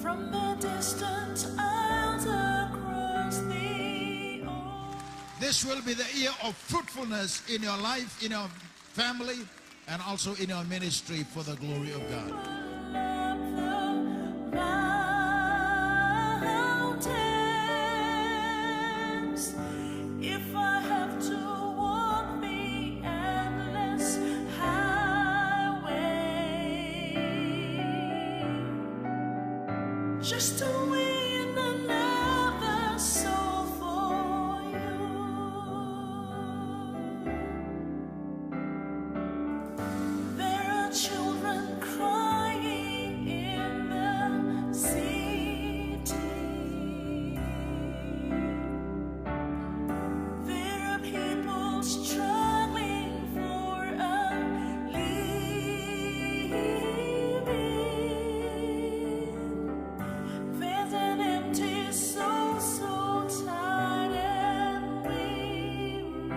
From the distant isles across the ocean. This will be the year of fruitfulness in your life, in your family, and also in your ministry for the glory of God. If I have to walk the endless highway, just to win another soul for you. There are children crying in the city. There are people struggling for a living. There's an empty soul, so tired and weary.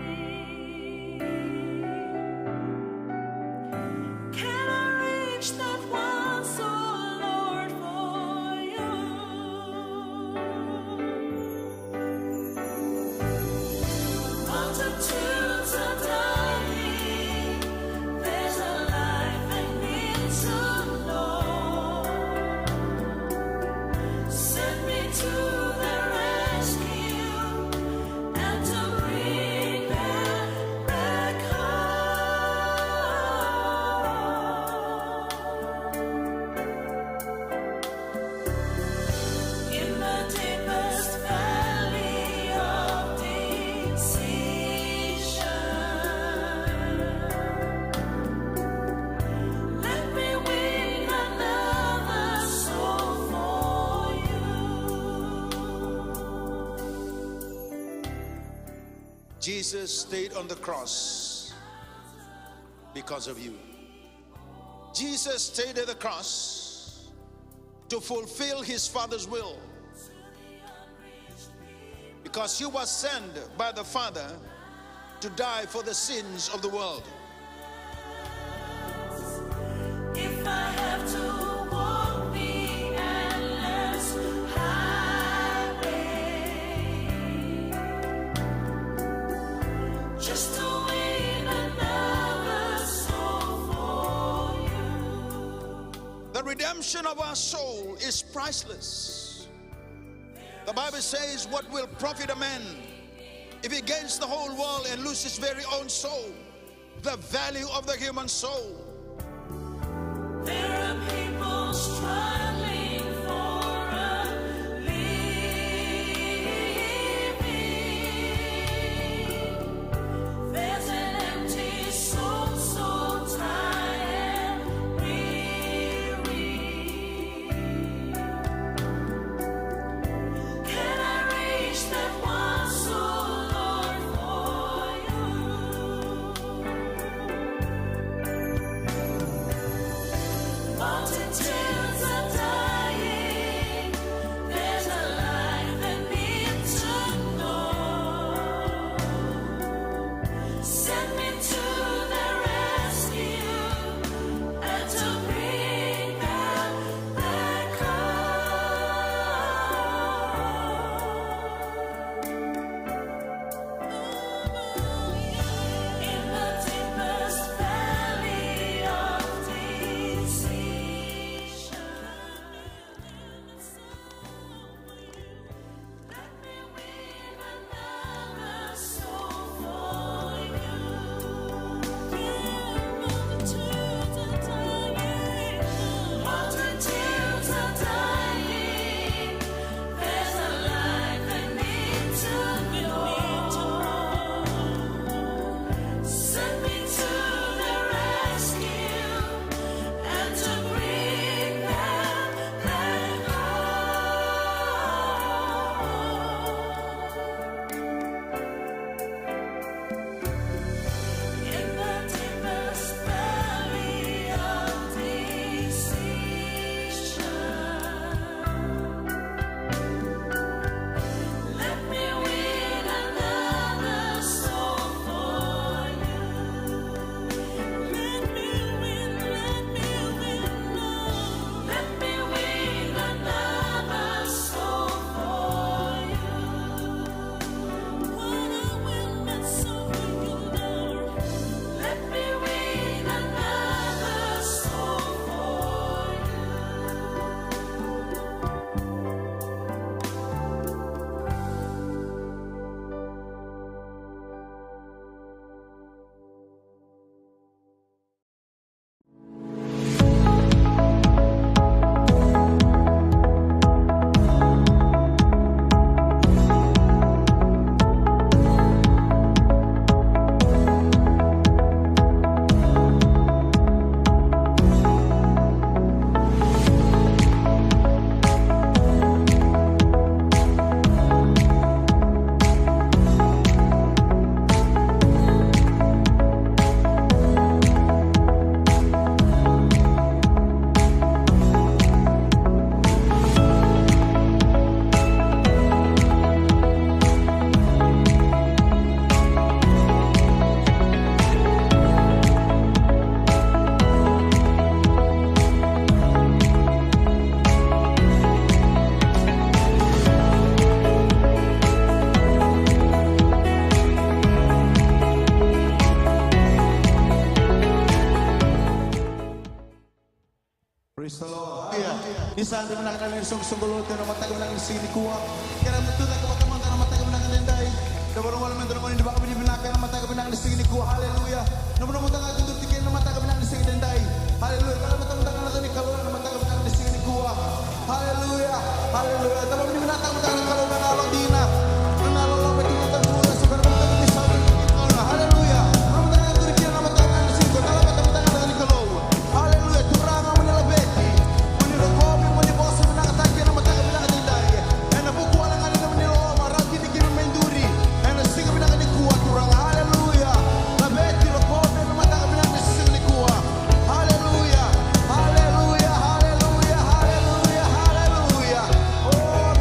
Can I reach that one soul, Lord, for you? Multitudes are dying. There's a life they need to know. Send me to their rescue and to bring them back home. In the deepest valley of decision, let me win another soul for you. Jesus stayed on the cross because of you. Jesus stayed at the cross to fulfill his Father's will, because he was sent by the Father to die for the sins of the world. If I have to walk the endless highway, just to win another soul for you. The redemption of our soul is priceless. The Bible says, what will profit a man if he gains the whole world and loses his very own soul? The value of the human soul. There are people struggling for a living. There's an empty soul, so tired and weary. Can I reach that one soul, Lord, for you? Di sana di mana kalian sungguh-sungguh dan mata kalian di sini kuat. Karena betul tak teman-teman karena mata kalian dendai. Dapat wala men teman di bawah di belakang mata kalian di sini kuat. Haleluya. Nomor tengah tuntur tikin mata kalian di sini dendai. Haleluya. Kalau teman-teman kalian kalau mata kalian di sini kuat. Haleluya. Haleluya. Teman di mana mata kalian kalau menalo dina. Menalo lo betul betul sebenarnya kita bisa berkata haleluya. Nomor tengah tuntur tikin mata kalian di sini kuat. Kalau mata kalian di kalau. Haleluya. Turang menela beti. Kopi mo ni boss mo nakatagyan na mataga pinakatindaya. E nabukuha lang nga naman nila o marami ni Kim Menduri. E nasinga pinakatikuha turang haleluya. Labeti ro kopi na mataga pinakatikuha. Haleluya. Haleluya. Haleluya. Haleluya. Haleluya. Oh,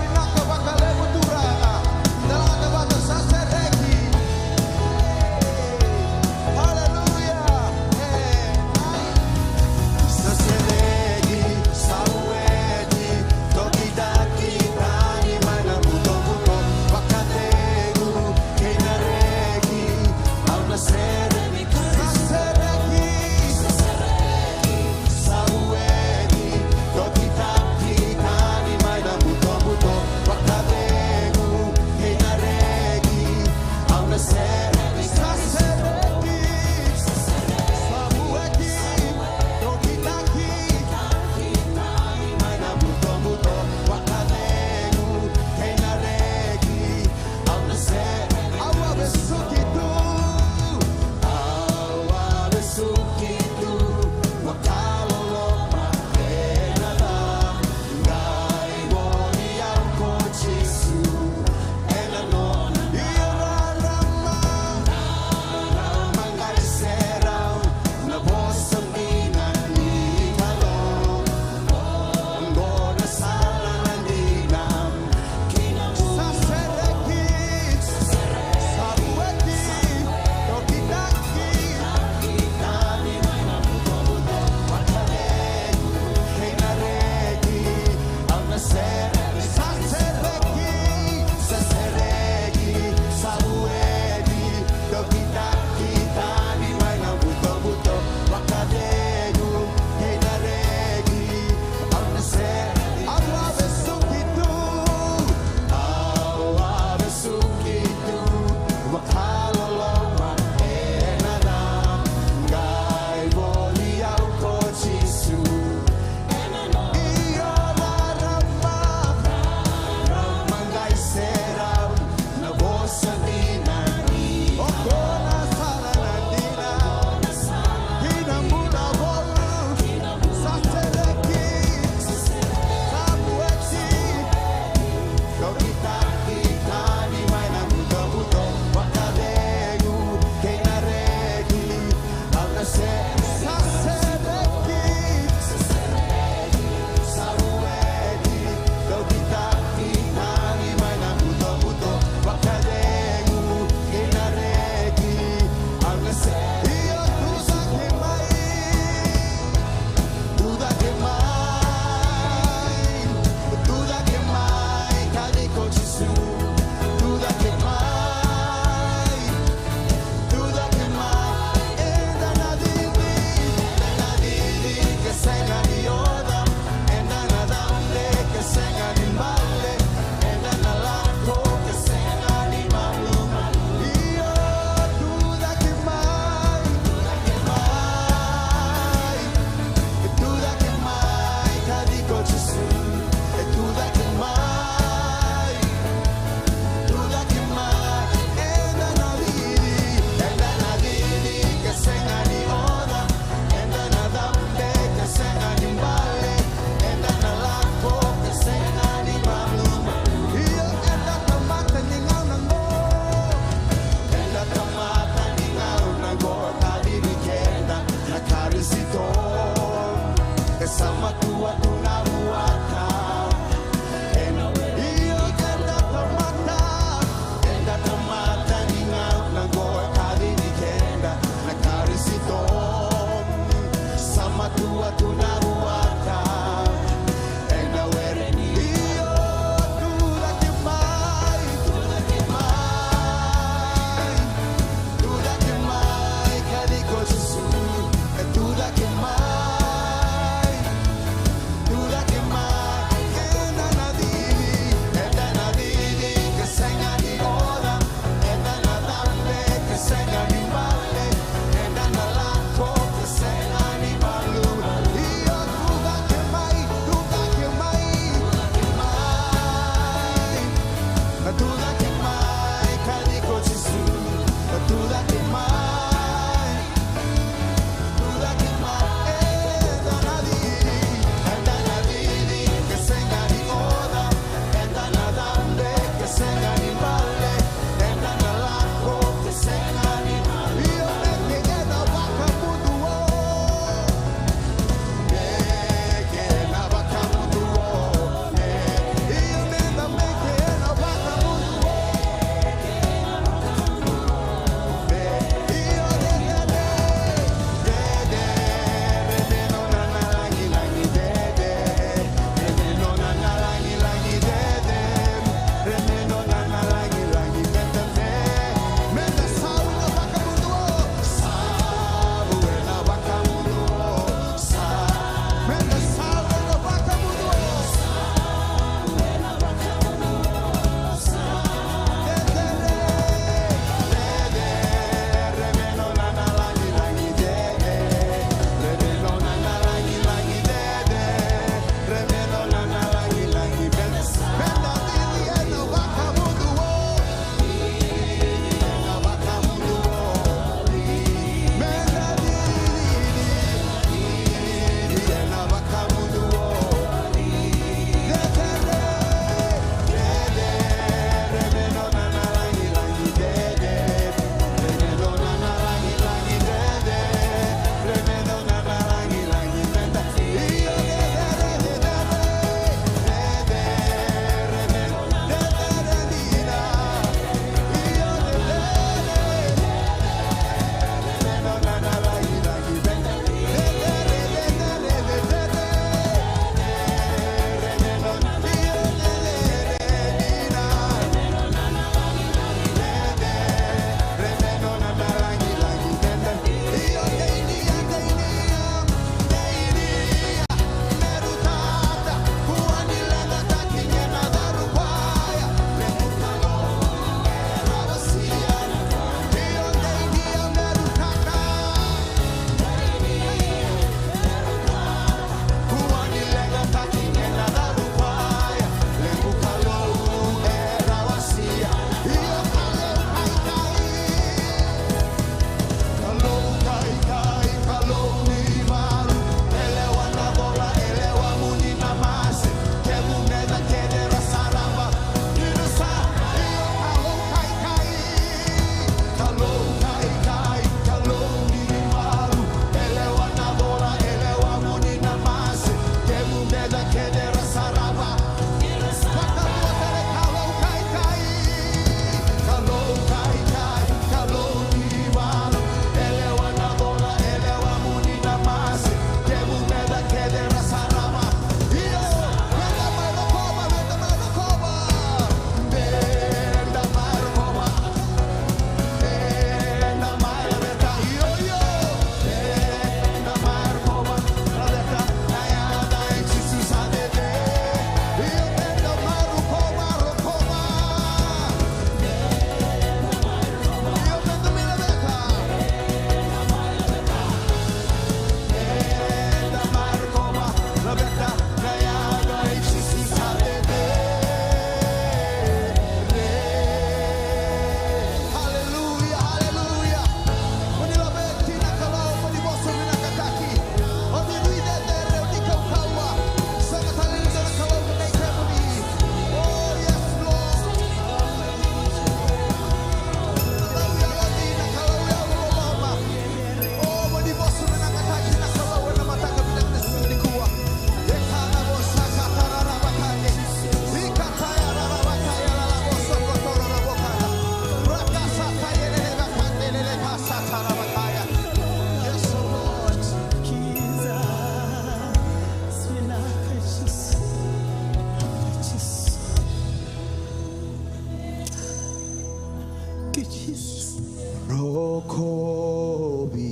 Rokobi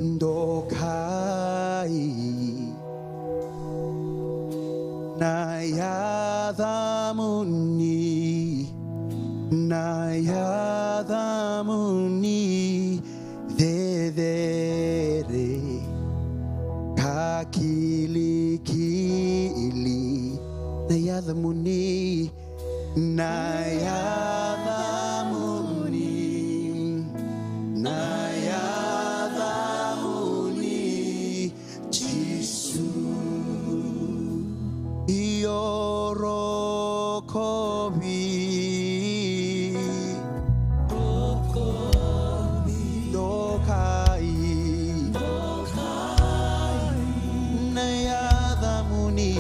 Ndokai Nayadamuni Dedere Kakilikili Nayadamuni Nayadamuni Jisu Yorokobi Dokai Nayadamuni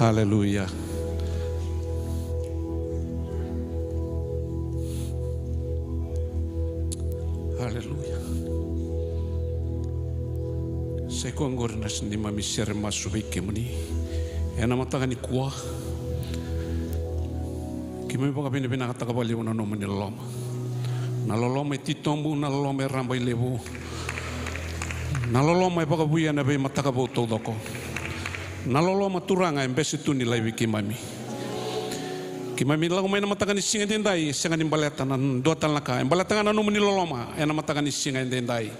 Haleluya. Haleluya. Saya kuanggor na sindi mami sere masu wiki muni. Ena matanga ni kuah. Kimi baka bini bina kata kabali una no muni loma. Naloloma titombu naloloma ramba ilebu. Naloloma baka buya na be mataka bo todoko. Naloloma turanga embesi tuni lai wiki mami. Kimami lagu main mataka ni singa dendai singa ni baleta nan dotan laka embaleta ngana no muni loloma ena mataka ni singa dendai.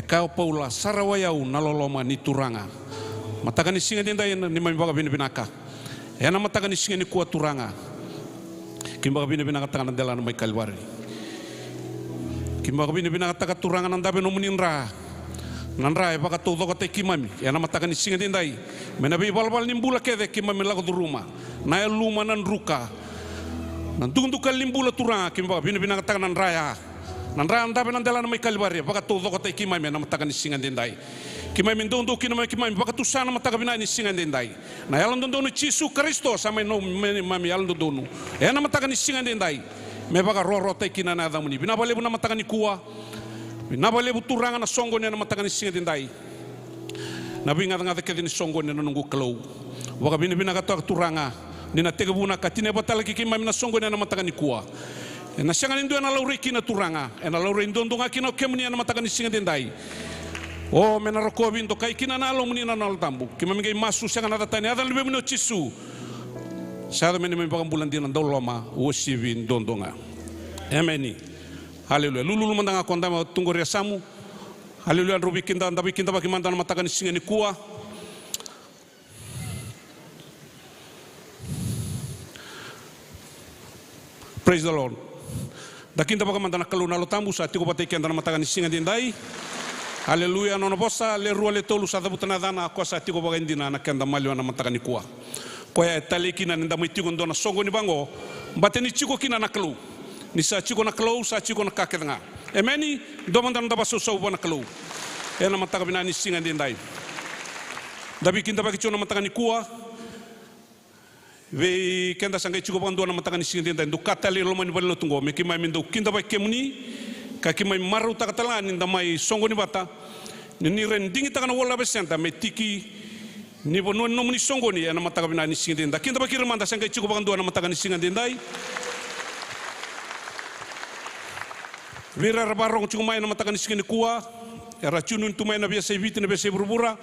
Kau paula sarawayau naloloma ni turanga. Mataka ni singa dendai ni mami baka bini binaka. Ena mataka ni singa ni kuat turanga. Kimba bini binaka tangan dela na mai kalwari. Kimba bini binaka taka turanga nandabe no muni nra. Nanra baka todo ko te kimami ena mataka ni singa dendai. Menabi balbal nimbula kede kimami lago du rumah. Na luma nan ruka. Nan tungtukal limbula turanga kimba bini binaka tangan nanraya. Nanra andabe nandela na mai kalwari baka todo ko te kimami ena mataka ni singa dendai. Kimai mindondo kinamai kimai baka tusana mataka bina ni singa dendai. Na yalan dondo Yesu Kristo sama no mami yalan dondo. Ena mataka ni singa dendai. Me baka roro te kinana adamuni. Bina balebu na mataka ni kuah. Bina balebu turanga na songo ni na mataka ni singa dendai. Na binga ngata kedi ni songo ni na nungu kalau. Baka bina bina kata turanga. Ni na tega buna katine batala kimai na songo ni na mataka ni kuah. Na sianga nindo na laure kina turanga. Na laure indondo ngakina kemuni na mataka ni singa dendai. Oh menaroko bindo kai kina nalo muni na nal tambu. Kima mingai masu sianga na tani ada lebih mino Yesu. Saya meni membakam bulan dinan doloma wosivin dondonga. Ameni. Haleluya. Lulu mandanga kondama tunggu resamu. Haleluya. Rubi kinda ndabi kinda bagi mandana matakan singa ni kuah. Praise the Lord. Dakinda bagi mandana kalu nalo tambu saat tigo pateki andana matakan singa dindai. Haleluya. Nono bosa le rua le tolu sa butana dana ko saat tigo bagi indina na kenda malio na matakan ni kuah. Koya taliki na nda mitigo ndona songo ni bango. Bateni chiko kina na kalu. Ni sa chiko na kalau sa chiko na kaketanga. Emeni domandan da baso so bona kalau. Ena mataka bina ni singa dendai. Dabi kinda bagi chona mataka ni kuah. Ve kenda sanga chiko bando na mataka ni singa dendai. Do katali loma ni ballo tungo me kimai mindo kinda bagi kemuni ka kimai maru takatala ni ndamai songo ni bata. Ni rendingi takana wala besenta me tiki ni bono no muni songo ni ena mataka bina ni singa dendai. Kinda bagi remanda sanga chiko bando na mataka ni singa dendai. Vira rabarong cuma na matakan iskini kuah, era cunun tumai na biasa ibit na biasa berbura,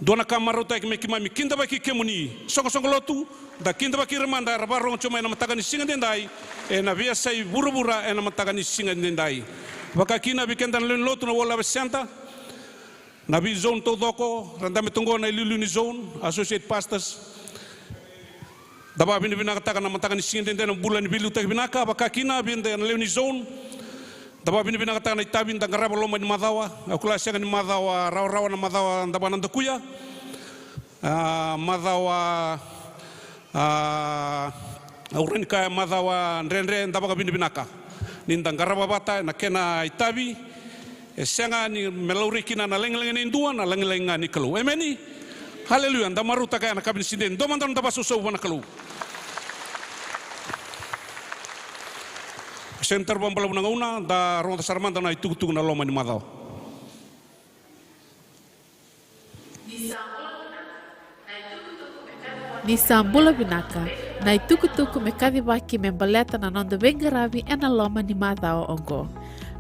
dona kamar utai kami kimami kinda baki kemuni, song lotu, da kinda baki remanda rabarong cuma na matakan isingan dendai, na biasa berbura na matakan isingan dendai, baka kina bikin dan len lotu na wala besenta, nabi zone todoko, randa metunggo na ilulu ni zone, associate pastors. Daba bini binakatakan na matakan isingan dendai na bulan bilu tak binaka, baka kina bin dan len ni zone. Daba bini binakatakan na itabin dan garaba loma ni madawa, aku lasya ni madawa rawa na madawa daba nanda kuya, madawa auren kaya madawa renren daba bini binaka, nindang garaba bata na kena itabi, senga ni melauri kina na leng-leng ni indua na leng-leng ni kalu. Emeni, haleluya. Damaru takaya na kabin sinden, domandan daba susu wana kalu. Center bambala una da ronda sarmanda na itug-tug na loma ni madaw. Ni sambula binaka na itukutuku mekadi baki membaleta na nonda bengaravi ena loma ni madaw ongo.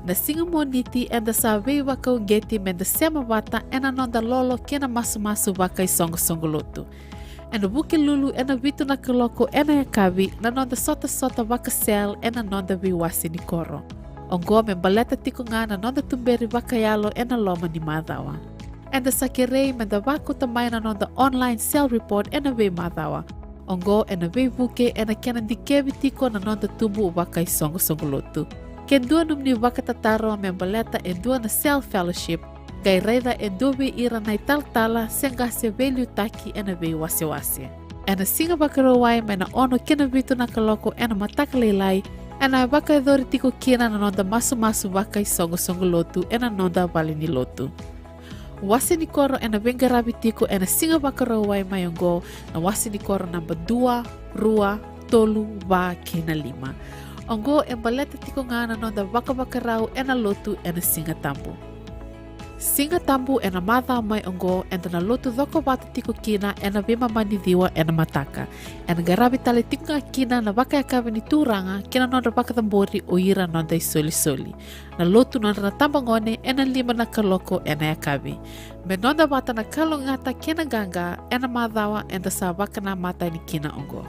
Na singa moniti enda sabe waka ungeti menda sema bata ena nonda lolo kena masu-masu waka isongo lotu. Ena buke lulu ena vitu na keloko ena yakabi na nonda sota waka sel ena nonda viwasi ni koro. Ongo membaleta tikunga na nonda tumberi waka yalo ena loma ni madawa. Enda sakirei menda wako tamay na nonda online sell report ena we madawa. Ongo ena we buke ena kena dikebi tiko na nonda tubu waka isongo lotu. Ken dua numni waka tataro membaleta en dua na sell fellowship. Gai reida en dobe ira na tala senga se value taki ena vei wase. Ena singa bakarawai mena ono kena vitu na kaloko ena mataka leilai ena baka edori tiko kina na nonda masu waka isongo lotu ena nonda vali ni lotu. Wasi ni koro ena bengarabi tiku ena singa bakaro wai mayongo na wasi ni koro namba 2, rua, tolu, wa, kena 5. Ongo embaleta tiku ngana nonda baka-bakarau ena lotu ena singa tambu. Singa tambu ena mata mai ongo ena na lotu doko bata tiku kina ena bima mani diwa ena mataka. Ena garabi tale tiku nga kina na baka yakabe ni turanga kina nonda baka tambori o ira nonda isoli-soli. Na lotu nonda na tambangone ena 5 na kaloko ena yakabe. Me nonda bata na kalo ngata kina ganga ena madawa ena sa baka na mata ni kina ongo.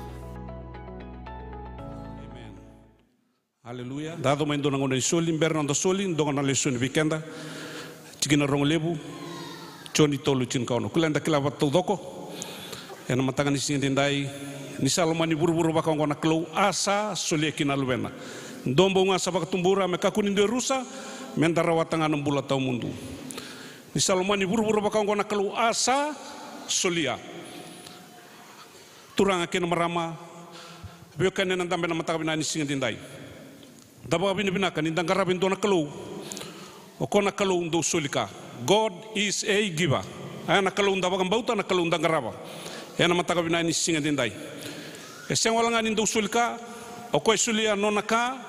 Haleluya. Dado main dona ngona isoli, mberna ndo soli, ndonga na lesoni weekenda. Chikina rong lebu, choni tolu chin kauno. Kulenda kila watu doko. Ena matanga ni sindindai, ni salomani buru-buru baka ngona klo asa soli kina luena. Ndombo nga sabaka tumbura me kakuni de rusa, mendara watanga nambula tau mundu. Ni salomani buru-buru baka ngona klo asa solia. Turanga kina marama, biokane nandambe na mataka bina ni sindindai. Daba binibinaka nindang garabin do na kalau o kona kalau do sulika. God is a giver. Ay na kalau daba bauta na kalau dang garaba. Yan naman taga binay ni singa dinday. E siyang wala nga nindo sulika o ko'y sulia no naka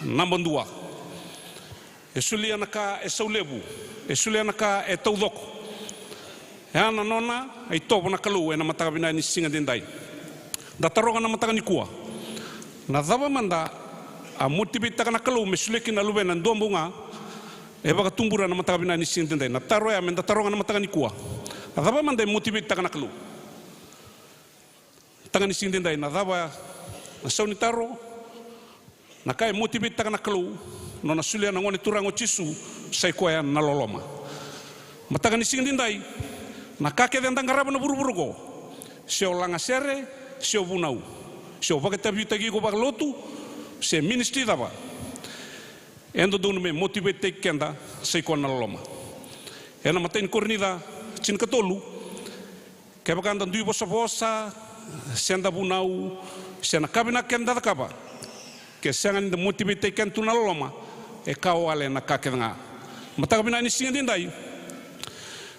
nambang 2. E sulia naka e saulebu. E sulia naka e taudoko. Yan na nona ay tobo na kalau yan naman taga binay ni singa dinday. Datarongan naman taga ni kuwa. Na daba manda a motivate taka na kalau mesuleki na luwe na ndoa bunga e baka tumbura na mataga bina ni sintendai na taro ya menda taronga na mataga ni kuwa na daba manda motivate taka na kalau taka ni sintendai na daba na sauni taro na kai motivate taka na kalau no na sulia na ngone turango chisu sai kuaya na loloma mataga ni sintendai na kake dendang garaba na buru-buru go sio langa sere sio bunau sio baka tabi tagi go baka lotu se ministry daba endo dunu me motivate te kenda sei kona loma ena maten kornida chin katolu ke bakanda dui bosa senda bunau sena kabina kenda kaba ke sangan de motivate te kentu na loma e kawale na kakenga mata kabina ni singa dindai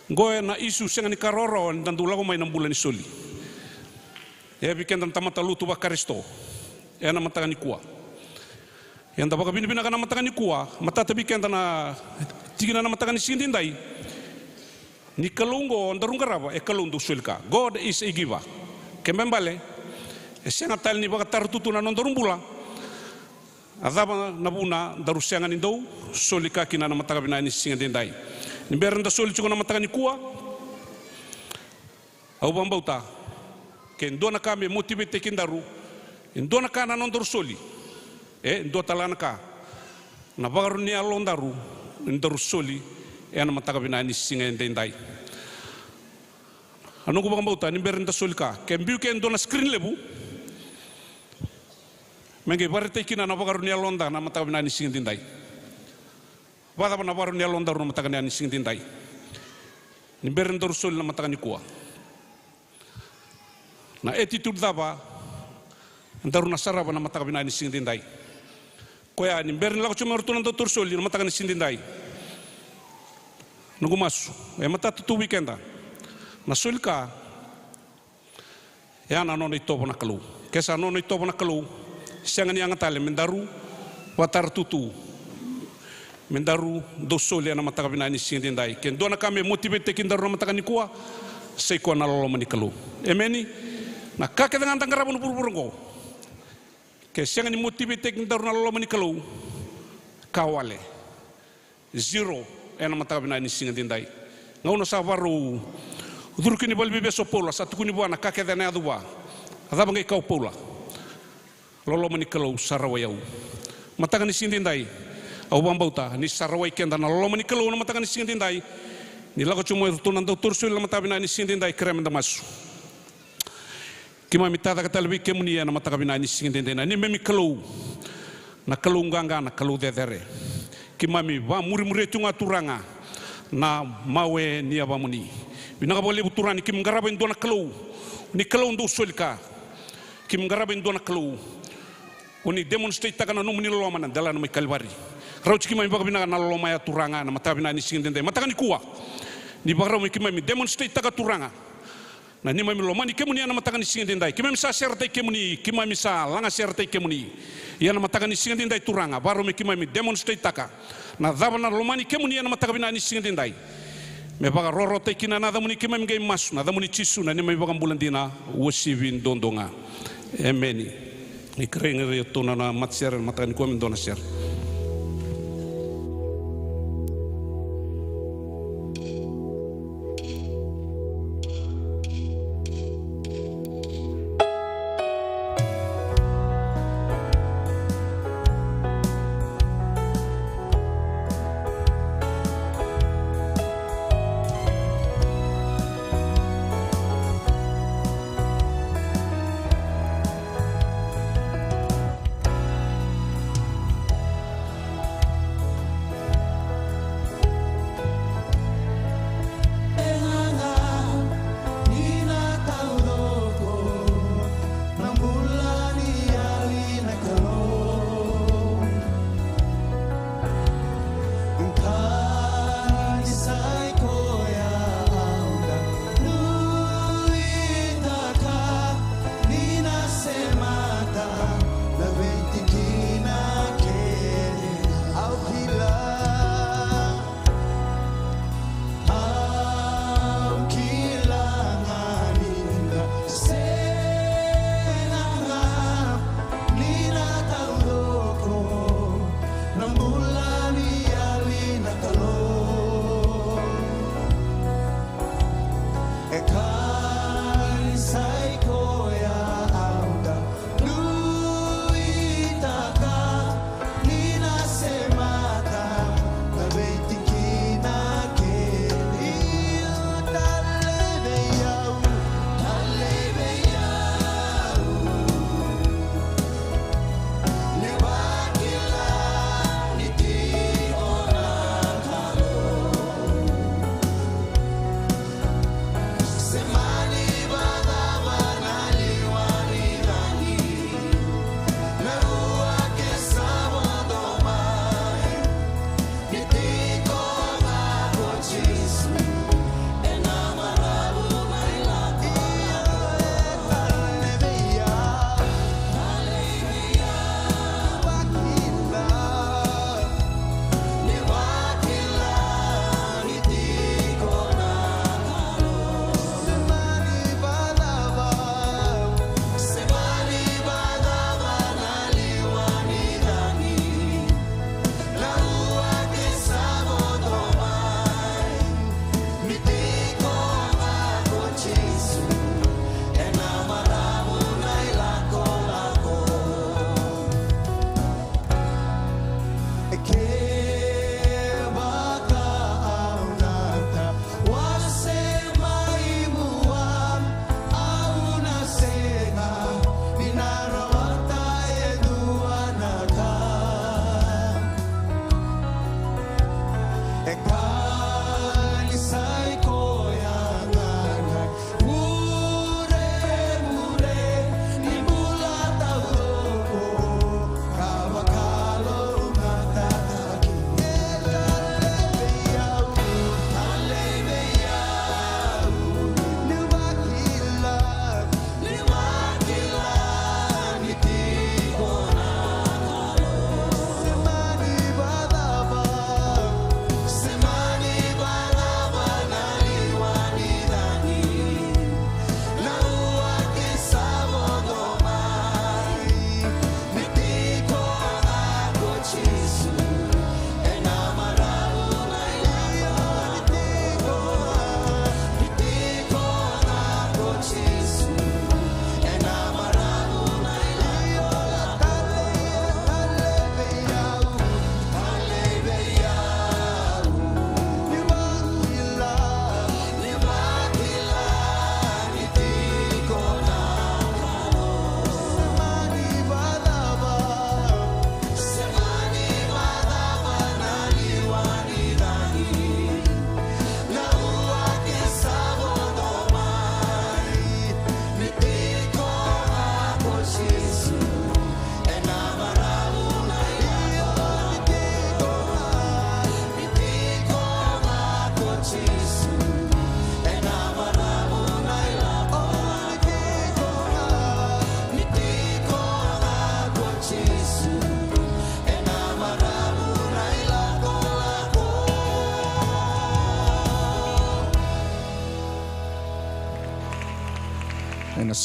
goe na isu sangan ni karoro dan dulago mai na bulan ni soli e bikenda tamata lutu ba karisto ena mata ni kuwa yang dapat kami bina kana matakan ni kuwa mata tabi kenta na tigina na matakan ni sindindai ni kalungo ndarung karaba e kalundu sulka. God is a giver kembali e senga tal ni baka tartutu na nondarung bula adaba na buna daru senga ni dou sulika kina na matakan bina ni sindindai ni berenda sul chuko na matakan ni kuwa au bambauta ken dona kami motivate kindaru indona kana nondaru soli ndo talana ka na bagaru ni alondaru ndaru soli na mataka bina ni singa ndendai anu ko bangauta ni berenda solika kembiu ke ndo na screen lebu menge barete kina na bagaru ni alonda na mataka bina ni singa ndendai bada na bagaru ni alondaru na mataka ni singa ndendai ni berenda soli na mataka ni kuwa na attitude daba ndaru na saraba na mataka bina ni singa ndendai koya ni berin lako cuma rutunan doktor soli na matakan sindindai nugu masu e mata tu weekenda na sulka ya na nono itobo na kalu kesa nono itobo na kalu siangan yang tale mendaru watar tutu mendaru do soli na matakan binani sindindai ken dona kami motivate kin daru na matakan ni kuwa sei ko na lolo mani kalu emeni na kake dengan tanggarabu buru-buru ke siang ni motivate kin daru na lolo mani kalau kawale zero ena mata bina ni singa dindai ngau no savaru udur kini balbi beso pola satu kuni buana kake dana adua adaba ngai kau pola lolo mani kalau sarawayau mata ni singa dindai au bambauta ni sarawai kenda na lolo mani kalau na mata ni singa dindai ni lago cuma tunan do tursul na mata bina ni singa dindai krem da masu kima mitada kata lebih kemunia na mata kabina ni singa dindai ni memi kalau na kalau nganga na kalau dedere kima mi ba muri tunga turanga na mawe ni abamuni binaga boleh buturani kim garaba indo na kalau ni kalau ndo solika kim garaba indo na kalau uni demonstrate takana no muni lo mana dala no mai kalbari rauch kima mi baga binaga na lo maya turanga na mata bina ni singa dindai mata ni kuwa ni bagara mo kimami demonstrate taga turanga na ni mami lomani kemuni ana mataga ni singa dindai kimami sa sertai kemuni kimami sa langa sertai kemuni yana mataga ni singa dindai turanga baru me kimami demonstrate taka na dabana lomani kemuni ana mataga bina ni singa dindai me baga roro te kina na damuni kimami game masu na damuni chisu na ni mami baga bulandina wasivin dondonga amen ikrenga re tona na matser mataga ni kuami dona ser.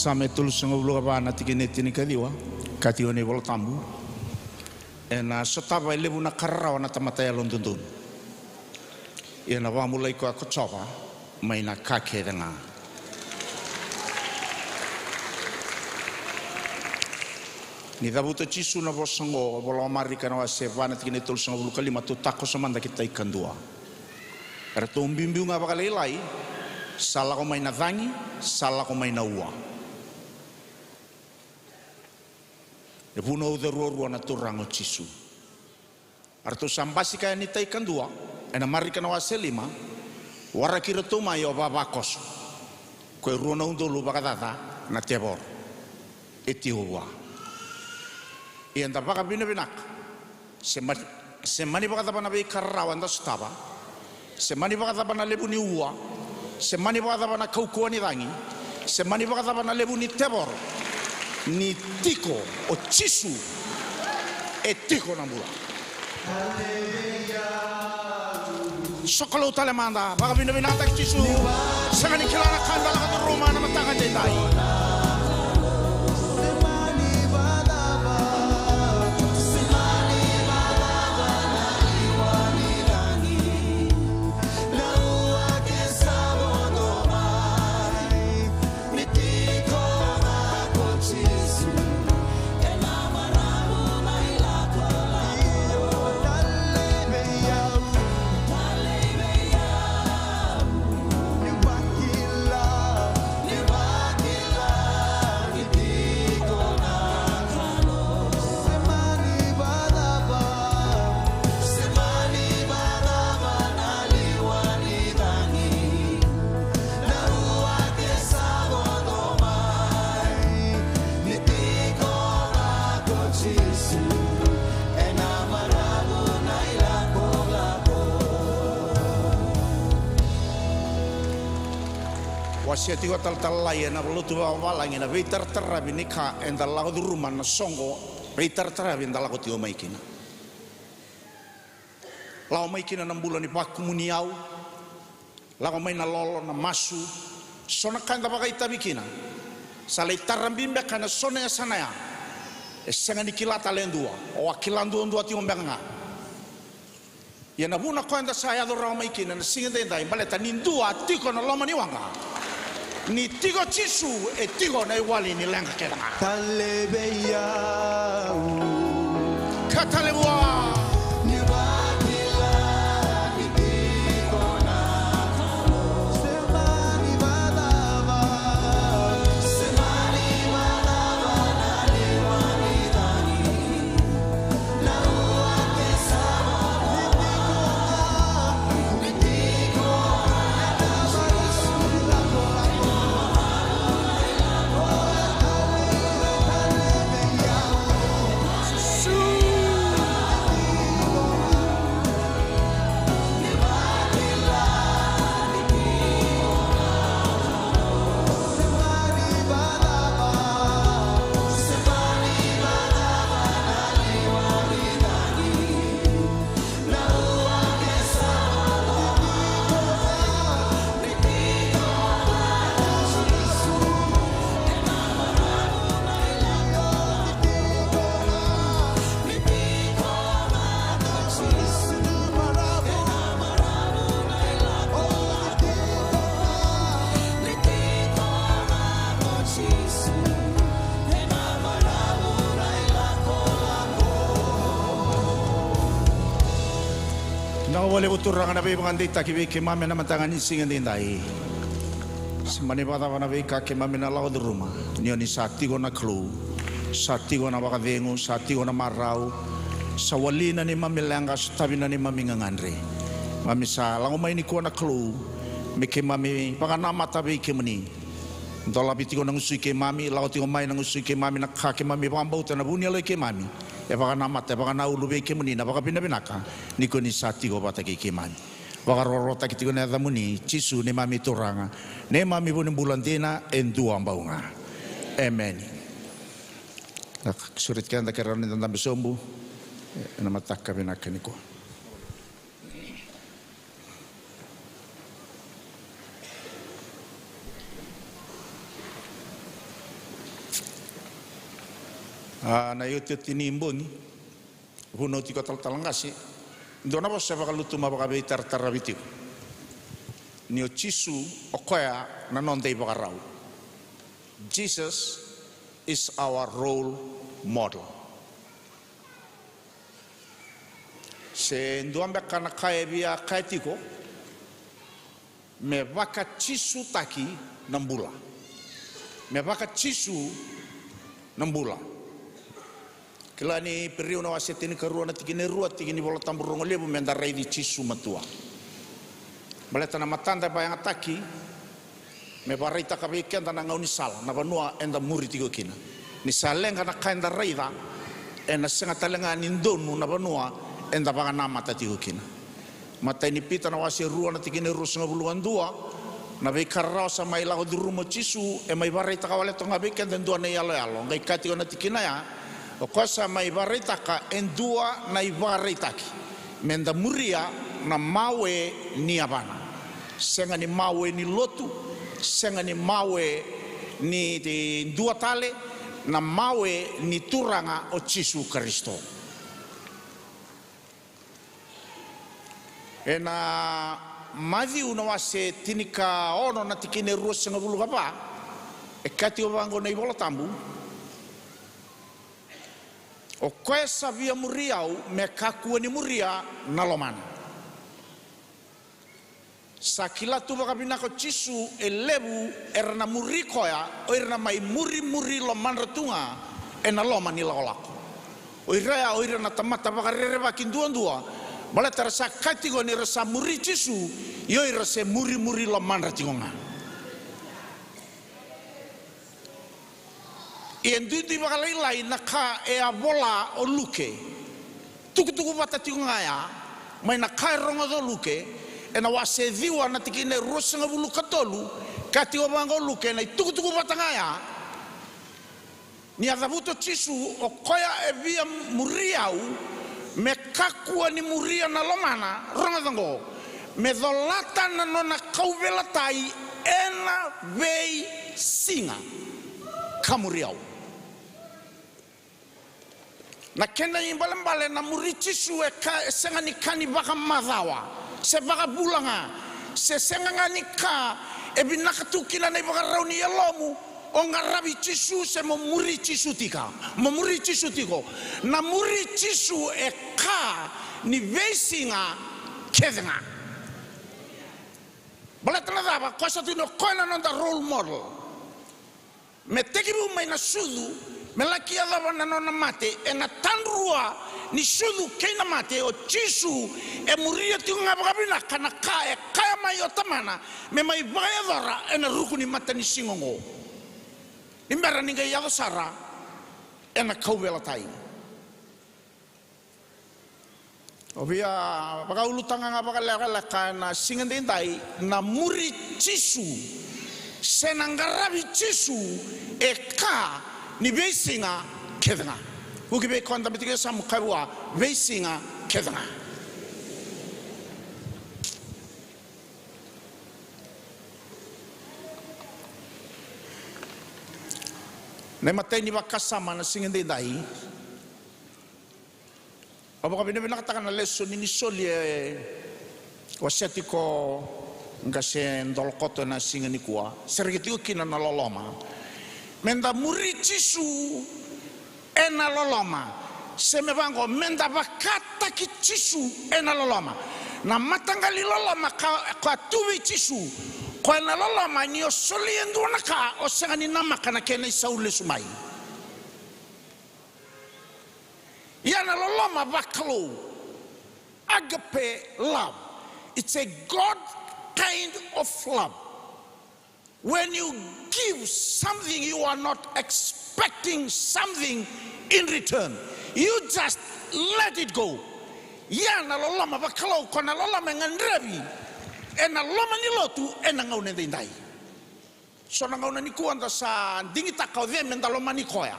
Same tulus ngoblo ka na tikine tini kadiwa katio ne bol tambu ena sotava lebu na karrawa na tamataya londundun ena wa mulai ko akotsoba mai na kake denga ni dabuto cisu na bosongo bolo marika na wase vana tikine tulus ngoblo kalima tu tako samanda kita ikan dua era to mbimbiu nga bakalelai sala ko mai na vangi sala ko mai na ua e puno de ruo na turango cisu arto sambasi kaya ni tai kandua ena marika na waselima wara kira to mai o babakos ko ruo na undo lu bakadata na tebor etiwa e anda baka bina binak semani bakata bana be karrawa anda staba semani bakata bana lebu ni ua semani bakata bana kaukuani rangi semani bakata bana lebu ni tebor ni tiko o cisu e tiko na mula sokolo utale manda baka bina bina tak cisu semani kilana kanda la roma na matanga dai wasia tigo tal laia na lutu walangi na veitar tarabi nika enda lago du rumah na songo veitar tarabi enda lago tio maikina lao maikina na bulan ni paku muniau lago mai na lolo na masu sona kanda bagai tabikina salai tarambimbe kana sona ya sana ya esenga ni kilata lendua o akilandu ndua tio mbenga ya na buna kwenda saya do rao maikina na singa dai baleta nindua tiko na loma ni wanga ni tigo cisu e tigo na iwali ni lenga kena Talebeya katalebua wale buturang na bebang andi takibi kemame na matangan ising andi dai semani bata wana beka kemame na lawa di rumah nioni sati go na klu sati go na bakadengu sati go na marau sawalina ni mami lenga stabina ni mami ngangandre mami sa lango mai ni ko na klu me kemame pakana mata be kemani dola bitigo na ngusui kemami lawa tigo mai na ngusui kemami na ka kemami pambau tana bunia le kemami e baka namata e baka naulu be kemuni na baka binabinaka niko ni sati go bata ke kemani baka rorota kitigo na damuni cisu ni mami toranga ne mami bunin bulantina endua ambaunga amen surit kanda kerani tanda besombu na mataka binaka niko na yote tinimboni huno tiko talangasi ndo na bosa bakalutu mabakabe tartarabitiko ni ochisu okoya na nonde bakarau. Jesus is our role model. Se nduambe kana kae bia kaitiko me vaka chisu taki nambula. Me vaka chisu nambula. Kila ni periu na wasetini karua na tikini rua tikini bola tamburungo lebu menda raidi chisu matua. Baleta na matanda bayang ataki me barita kabiken na ngau ni sala na banua enda muri tigo kina. Ni salenga na kaenda raida ena senga talenga nindonu na banua enda banga nama tatigo kina. Mata ini pita na wasi rua na tikini rua senga buluan dua na be karao sa mai lao di rumo chisu e mai barita kawale tonga beken den dua na yalo yalo ngai katigo na tikina ya o kosa mai barita ka endua na ibarita ki menda muria na mawe ni abana senga ni mawe ni lotu senga ni mawe ni te dua tale na mawe ni turanga o Jesu Kristo. Ena mavi una wase tinika ono na tikine rua senga bulu kapa e kati o bango na ibola tambu o kwesa via muriau me kakua ni muria na lomana sakila tu bakabina ko chisu e lebu erna muri koya o erna mai muri loman ratunga e na loma ni laolako o irea o na tamata bakarere bakin dua bala terasa katigo ni rasa muri chisu yo irase muri loman ratinga Enduti bakalai naka e abola o luke tuku bata tinga ya mai naka rongo do luke e na wase viwa na tikine rosenga bulu katolu kati o bango luke na tuku bata ngaya ni adabuto chisu o koya e via muriau me kakua ni muria na lomana rongo dango me dolata na nona kauvelatai ena vei singa kamuriau na kena imbale na murichi su e senga ni kani baka mazawa se baka bulanga se senga ni ka e binaka tukina na baka rauni yalomu o ngarabi chisu se mo murichi su tika mo murichi su tiko na murichi su e ka ni vesinga kedenga balatana daba kosa tino koina nonda role model me tekibu mai na sudu melaki adava na nona mate e na tanrua ni sudu keina mate o chisu e muria tiunga bakabina kana kae kaya mai o tamana me mai vaya dora e na rukuni mata ni singongo imbara ninga yado sara e na kauvela tai obia bakaulu tanga nga bakalala kana singandendai na muri chisu senangarabi chisu e ka ni vesinga kedanga ukibe konda bitike sam kawa vesinga kedanga ne matay ni bakasama na singende dai abo kabine nakataka na lesson ni solie wasetiko ngase ndolkoto na singeni kuwa sergitio kina na loloma menda muri chisu ena loloma seme bango menda bakata ki chisu ena loloma na matangali loloma ka tuwi chisu ko ena loloma ni osoli enduna ka osengani namaka na kena isaule sumai yana loloma bakalo agape love. It's a God kind of love. When you give something, you are not expecting something in return. You just let it go. Yana lolama bakalo kona lolama ngandrebi ena loma ni lotu ena ngau nendai. So na ngau ni kuanda sa dingita kau de menda loma ni koya.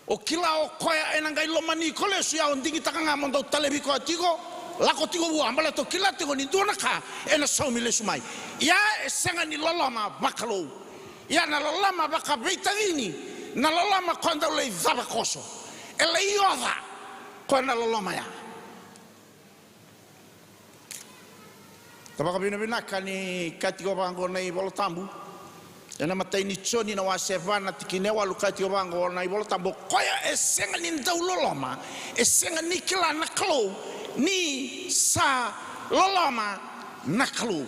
O kila o koya ena ngai loma ni kole su ya dingita kanga mondo talebi ko tigo lako tigo bu ambala to kila tigo ni dona ka ena so mile sumai. Ya senga ni lolama bakalo. Ya na lolama bakabita dini na loloma konda le zaba koso ele ioda kona loloma ya tabaka bina kani katiko bango nei Bolotambu ena matai ni choni na wasevana tikinewa lukati bango nei Bolotambu koya esenga ni loloma esenga ni kila na klo ni sa loloma na klo.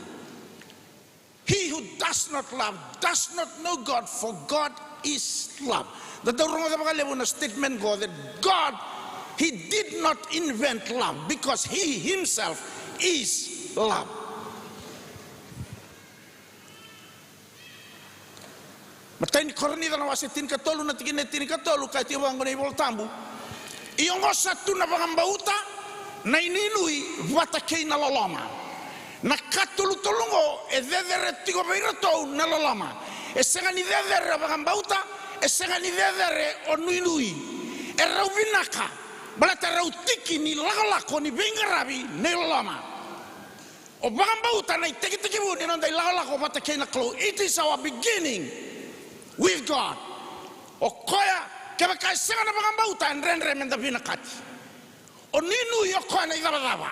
He who does not love does not know God, for God is love. That the wrong statement go that God, He did not invent love because He Himself is love. Matay ni korni na wasetin katolu na tikinetin katolu kahit iwang ko na Bolotambu. Iyong osatu na pangambauta na ininui watakay na loloma. Nakatulutulungo e dedere tigo beirato na loloma e senga ni dedere bagambauta e senga ni dedere onuinui e raubinaka balata rautiki ni lagalako ni bengarabi ne loloma o bagambauta na tiki bu ni nonda lagalako bata kena klo. It is our beginning with God. O koya keba kai senga na bagambauta nrenre menda binakati oninu yo koya na idabadaba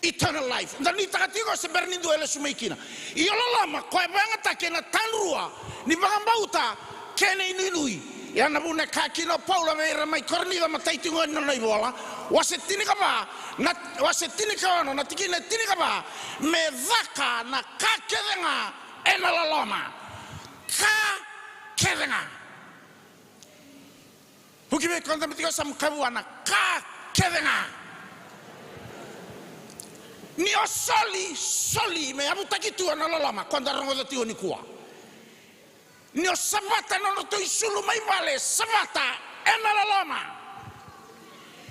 eternal life. Ndani takatigo se bernindo ele sumaikina. Iyo lolama kwa bangata kena tanrua ni bagambauta kene inui. Ya nabuna kakino Paula meira mai kornida mataitingo na bola. Wasetini kaba na wasetini kano na tikine tini kaba me vaka na kakedenga ena lolama. Ka kedenga. Hukibe konta mitigo sam kabuana ka kedenga. Ni o soli me abutaki tu na lolama quando rongo da tio ni kuwa. Ni o sabata no to isulu mai vale sabata ena lolama.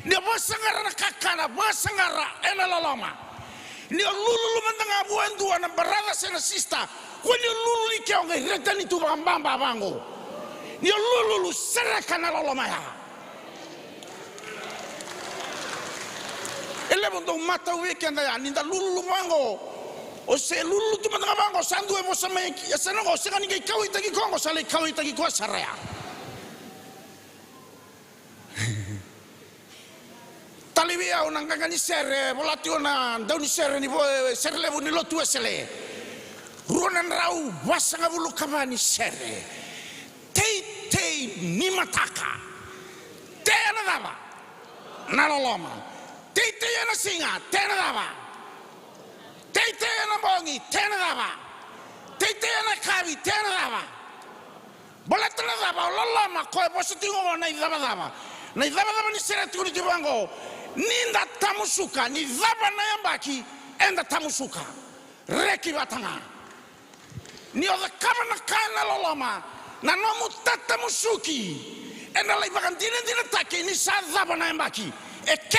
Ni o bosangara na kakana bosangara ena lolama. Ni o lulu mandanga buendu na barada sena sista. Kwani lulu like onga retani tu bambamba bango. Ni o lulu seraka na lolama ya. Ele bondo mata weekend ya ninda lulu bango o se lulu tu mata bango sandu e bosa me ya seno go se ngi kawi tagi kongo sale kawi tagi ko saraya talibia una ngani sere volati una dauni sere ni bo serle bu ni lotu esele runan rau wasanga bulu kabani sere te ni mataka te na daba na loloma. Tete na singa, tena dava. Tete na bongi, tena dava. Tete na kavi, tena dava. Bola tena dava, loloma koe positingo na dava. Na dava ni sera tuni tibango. Ninda tamusuka, ni dava na yambaki, enda tamusuka. Reki batanga. Ni oda kama na kana loloma, na nomu tatamusuki. Enda lai bakantine dina take ni sa dava na yambaki. Eke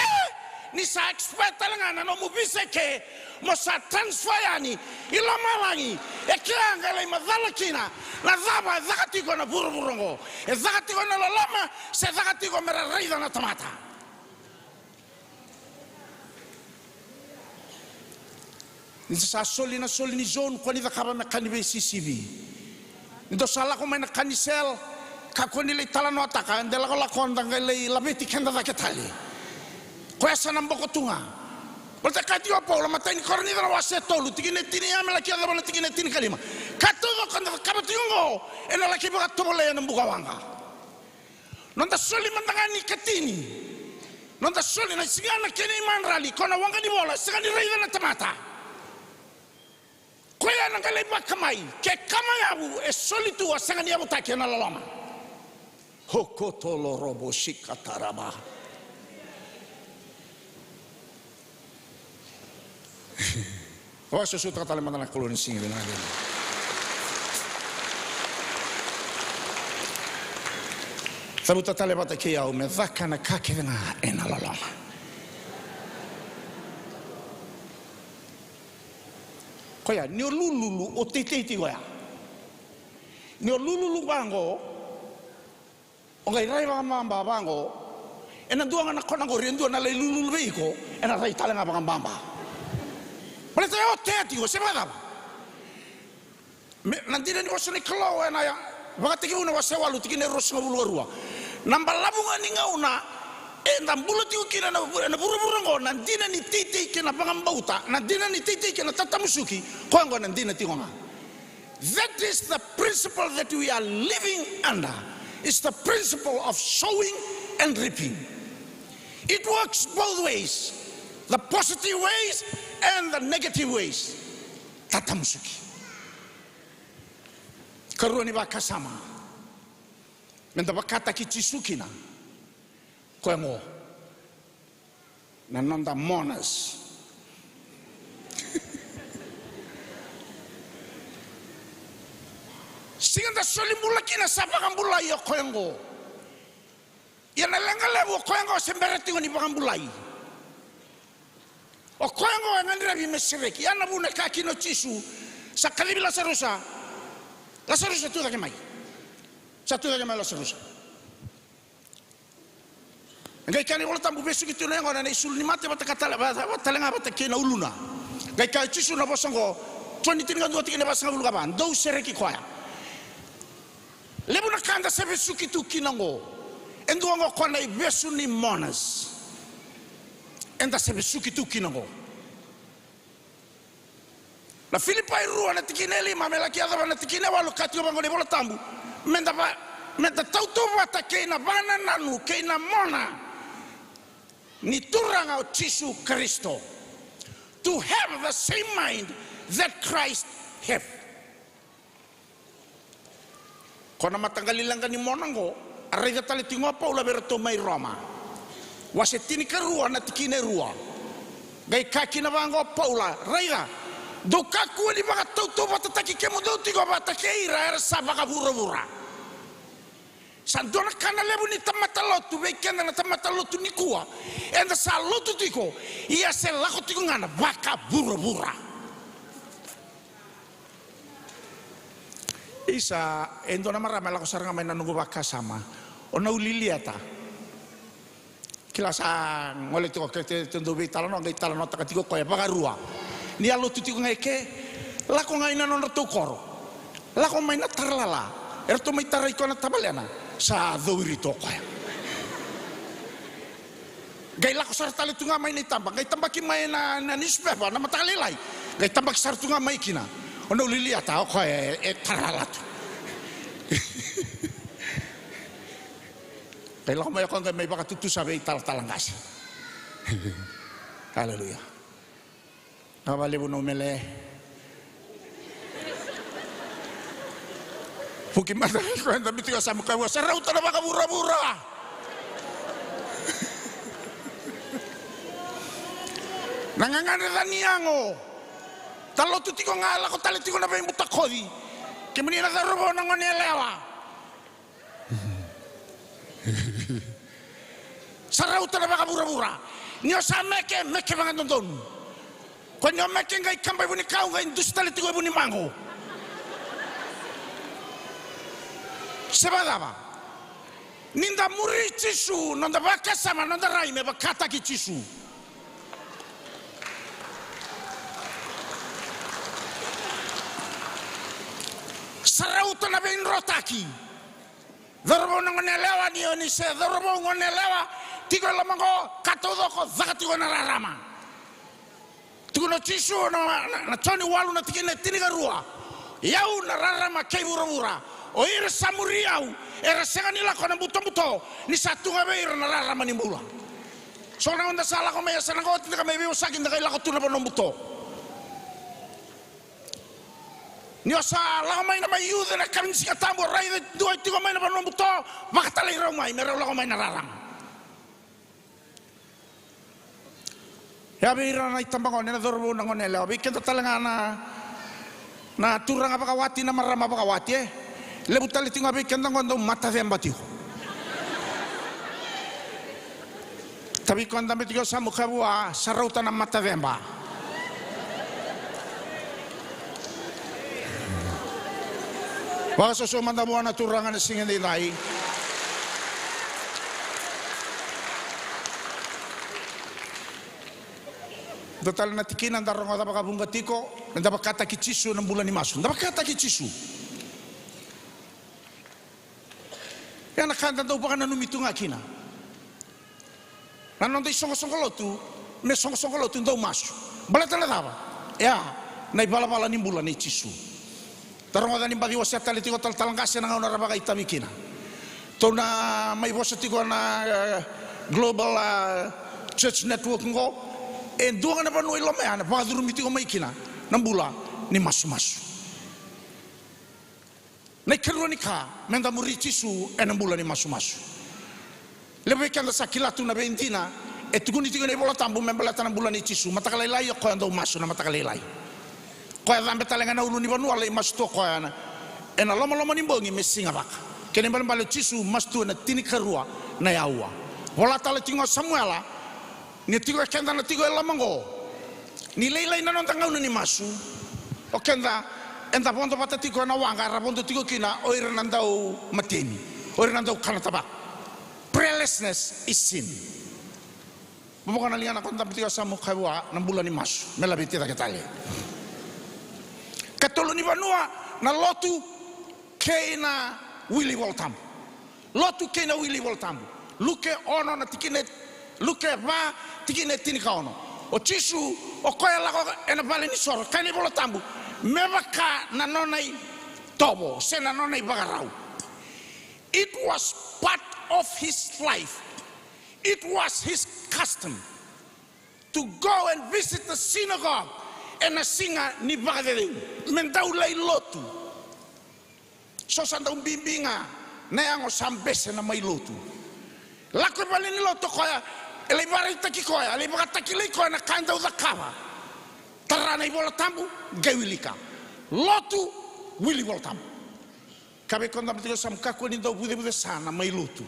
ni sa expert ngana no mubise ke mo sa transfayani ilamalangi e kianga le madala kina na zaba zakatiko na buruburongo e zakatiko na lolama se zakatiko mera reida na tamata ni sa soli ni zone ko ni zakaba me kanibe CCV ndo sala ko mena kanisel ka ko ni le talanota ka ndela ko la konda ngale labeti kenda zaketali Kuasa nambo kotunga. Balta kati wa Paula matai ni korni na wase tolu tikine tini amela kia da bala tikine tini kalima. Katugo kanda kabatungo ena laki ba tobole na mbuga wanga. Nonda soli mandangani katini. Nonda soli na sigana kene manrali kona wanga ni bola sigani reida na tamata. Koya na kale bakamai ke kama yabu e soli tu asangani yabu take na lolama. Hokotolo robo shikataraba. Oso sutra tale mandana koloni singi na gele. Saluta tale bata ke au me vaka na kake na ena loloma. Koya ni lululu o tete goya. Ni lululu bango o ngai rai mamba bango ena duanga na kona go rendu na le lululu beiko ena rai tale na bamba. Baleta o teatigo se madaba. Nanti ni bosoni klo ena ya baka tiki una wase walu tiki ne ros ngabulu rua namba labunga ni ngauna ndambulu tiki kina na buru ngo nandina ni titi kina pangambauta nandina ni titi kina tatamusuki kwango nandina tingonga. That is the principle that we are living under. It's the principle of sowing and reaping. It works both ways, the positive ways and the negative ways. Tatamusuki. Karuni bakasama. Menda bakata kichisuki na. Kwengo. Nanonda monas. Singa solimbula kina sapakambula yo kwengo. Yana langalewo kwengo sembereti ngoni pakambulai. O kwengo ngandira bimesireki. Yana bune kakino chisu. Sakalibi Lasarusa. Lasarusa tu dake mai. Satu dake mai Lasarusa. Ngai kani wala tambu besu gitu nengo na isul ni mate bata katala bata lenga bata kena uluna. Ngai kai chisu na bosongo 23 ngando tikene basanga ulu kaban. Dou sereki kwaya. Lebu na kanda sebe suki tu kinango. Endo ngo kona besu ni monas. Enda sebe suki tu kinango. La Filipai rua na tikineli mamela kiada na tikine walu katio bango ne bola tambu. Menda tautu wata keina bana nanu keina mona. Ni turanga o Chisu Kristo. To have the same mind that Christ have. Kona matanggali lang ni monango, arega tali tingo Paula berto mai Roma. Wasetini karua na tikine rua. Gai kaki na bango Paula, raiga. Do kaku ni baka tautu bata taki kemo do tigo bata keira era sabaka bura-bura. Sandona kana lebu ni tamatalotu bekenda na tamatalotu ni kuwa. Enda salotu tiko, ia se lako tiko ngana baka bura-bura. Isa endo na marama lako saranga may nanungo baka sama. O nauliliata. Kilasa ngole tiko kete tendo be talano ngai talano takatiko koya baka rua. Ni alo tuti ngai ke lako ngai nanon to koro. Lako mai na tarlala. Erto mai tarai ko na tabaliana. Sa dawiri to koya. Gai lako sar tali tunga mai ni tambak. Gai tambaki mai na newspaper na matalilai. Gai tambak sar tunga mai kina. Ono liliata ko tarlala. Gai lako mai ko ngai mai baka tutu sabe talangas. Haleluya. Awali buno mele. Puki mata ko anda bitiga sama kawa sarau tana baka bura-bura. Nangangane daniango. Talo tutiko ngala ko tali tiko na ba imbuta kodi. Kemani na darobo nangone lewa. Sarau tana baka bura-bura. Nyo sa meke bangan nondon. Kwenye meke ngai kamba ibuni kau ngai industri tiko ibuni mango. Sebadaba. Ninda muri chisu, nonda baka sama, nonda raime bakata ki chisu. Sarauta na ben rotaki. Dorbo ngone lewa ni oni se dorbo ngone lewa tiko lamango katodoko zakatigo na rarama. Tiko no chisu na choni walu na tikine tiniga rua. Yau na rarama kei bura-bura. O ira samuriau era sengani la kona buto ni satu ngabe ira na rarama ni mula. So na onda sala ko may sanango tika may biyo sakin na kay la ko tuna pa buto. Ni osa la may na may yuda na kamin sikatambo rai duay tiko may na pa buto makatalay raw may meron la ko may nararama. Yabi ira na itambango na dorbo na ngonele abi kenta talanga na turang apakawati na marama apakawati lebu tali tingo abi kenta ngondo mata vemba tiho. Tapi konda metigo sa mukha bua sarauta na mata vemba. Baka susumanda mo na turangan na singin dinay. Total na tikinan darong ada baka bungatiko, nanda bakata kichisu ng bulan ni maso. Nanda bakata kichisu. Yana kanta tau pakana numitunga kina. Nanon tei songo-songo lotu, me songo-songo lotu tau masu. Balata na tava. Ya, nai bala-bala ni bulan ni cisu. Tarong ada ni bagi wasia tali tiko tal-talangkasi na ngauna rabaga itabikina. Tau na mai wasia tiko na global church network ngo. Dua na panu ilome ana, pagduru mitiko mai kina. Nambula ni masu-masu. Nai keruanika, menda muri cisu, nambula ni masu-masu. Lebih kanda sakilatu na bentina, tukuni tiga ni bola tambu membelatan bulan ni cisu, mata kalai yo koyan do masu na mata kalai. Koyan sampai talengan ulu ni banu alai mas to koyan. Ena lama-lama ni bongi mesinga baka. Kene bal cisu mas tu na tini kerua na yawa. Bola tale tingo Samuela, ni tiga kanda na tiga lamango. Ni lei na nonta ngau ni masu. O kanda enta ponto pata tiga na wanga, raponto tiga kina oira nandau mateni, oira nandau kanatabak. Prayerlessness is sin. Bukan alian aku tapi tiga samu kawa 6 bulan ni masu, melabi tidak ketali. Katolo ni banua na lotu keina Willy Voltambu. Lotu keina Willy Voltambu. Luke ono na tikine, luke ba tikine tinika ono. O cisu o koya lako ena bale ni soro kani Voltambu. Mebaka na nonai tobo, se na nonai bagarau. It was part of his life. It was his custom to go and visit the synagogue and singa ni bagadering mendaulay lotu. So sanda bimbinga na yang sambese na may lotu. Lako bali ni lotu koya elibari taki koya elibara taki lay koya na kanda udakava. Tarana ibola tambu gawilika. Lotu Willy Voltambu. Kabe konda mtigo sam kako ni do bude sana may lotu.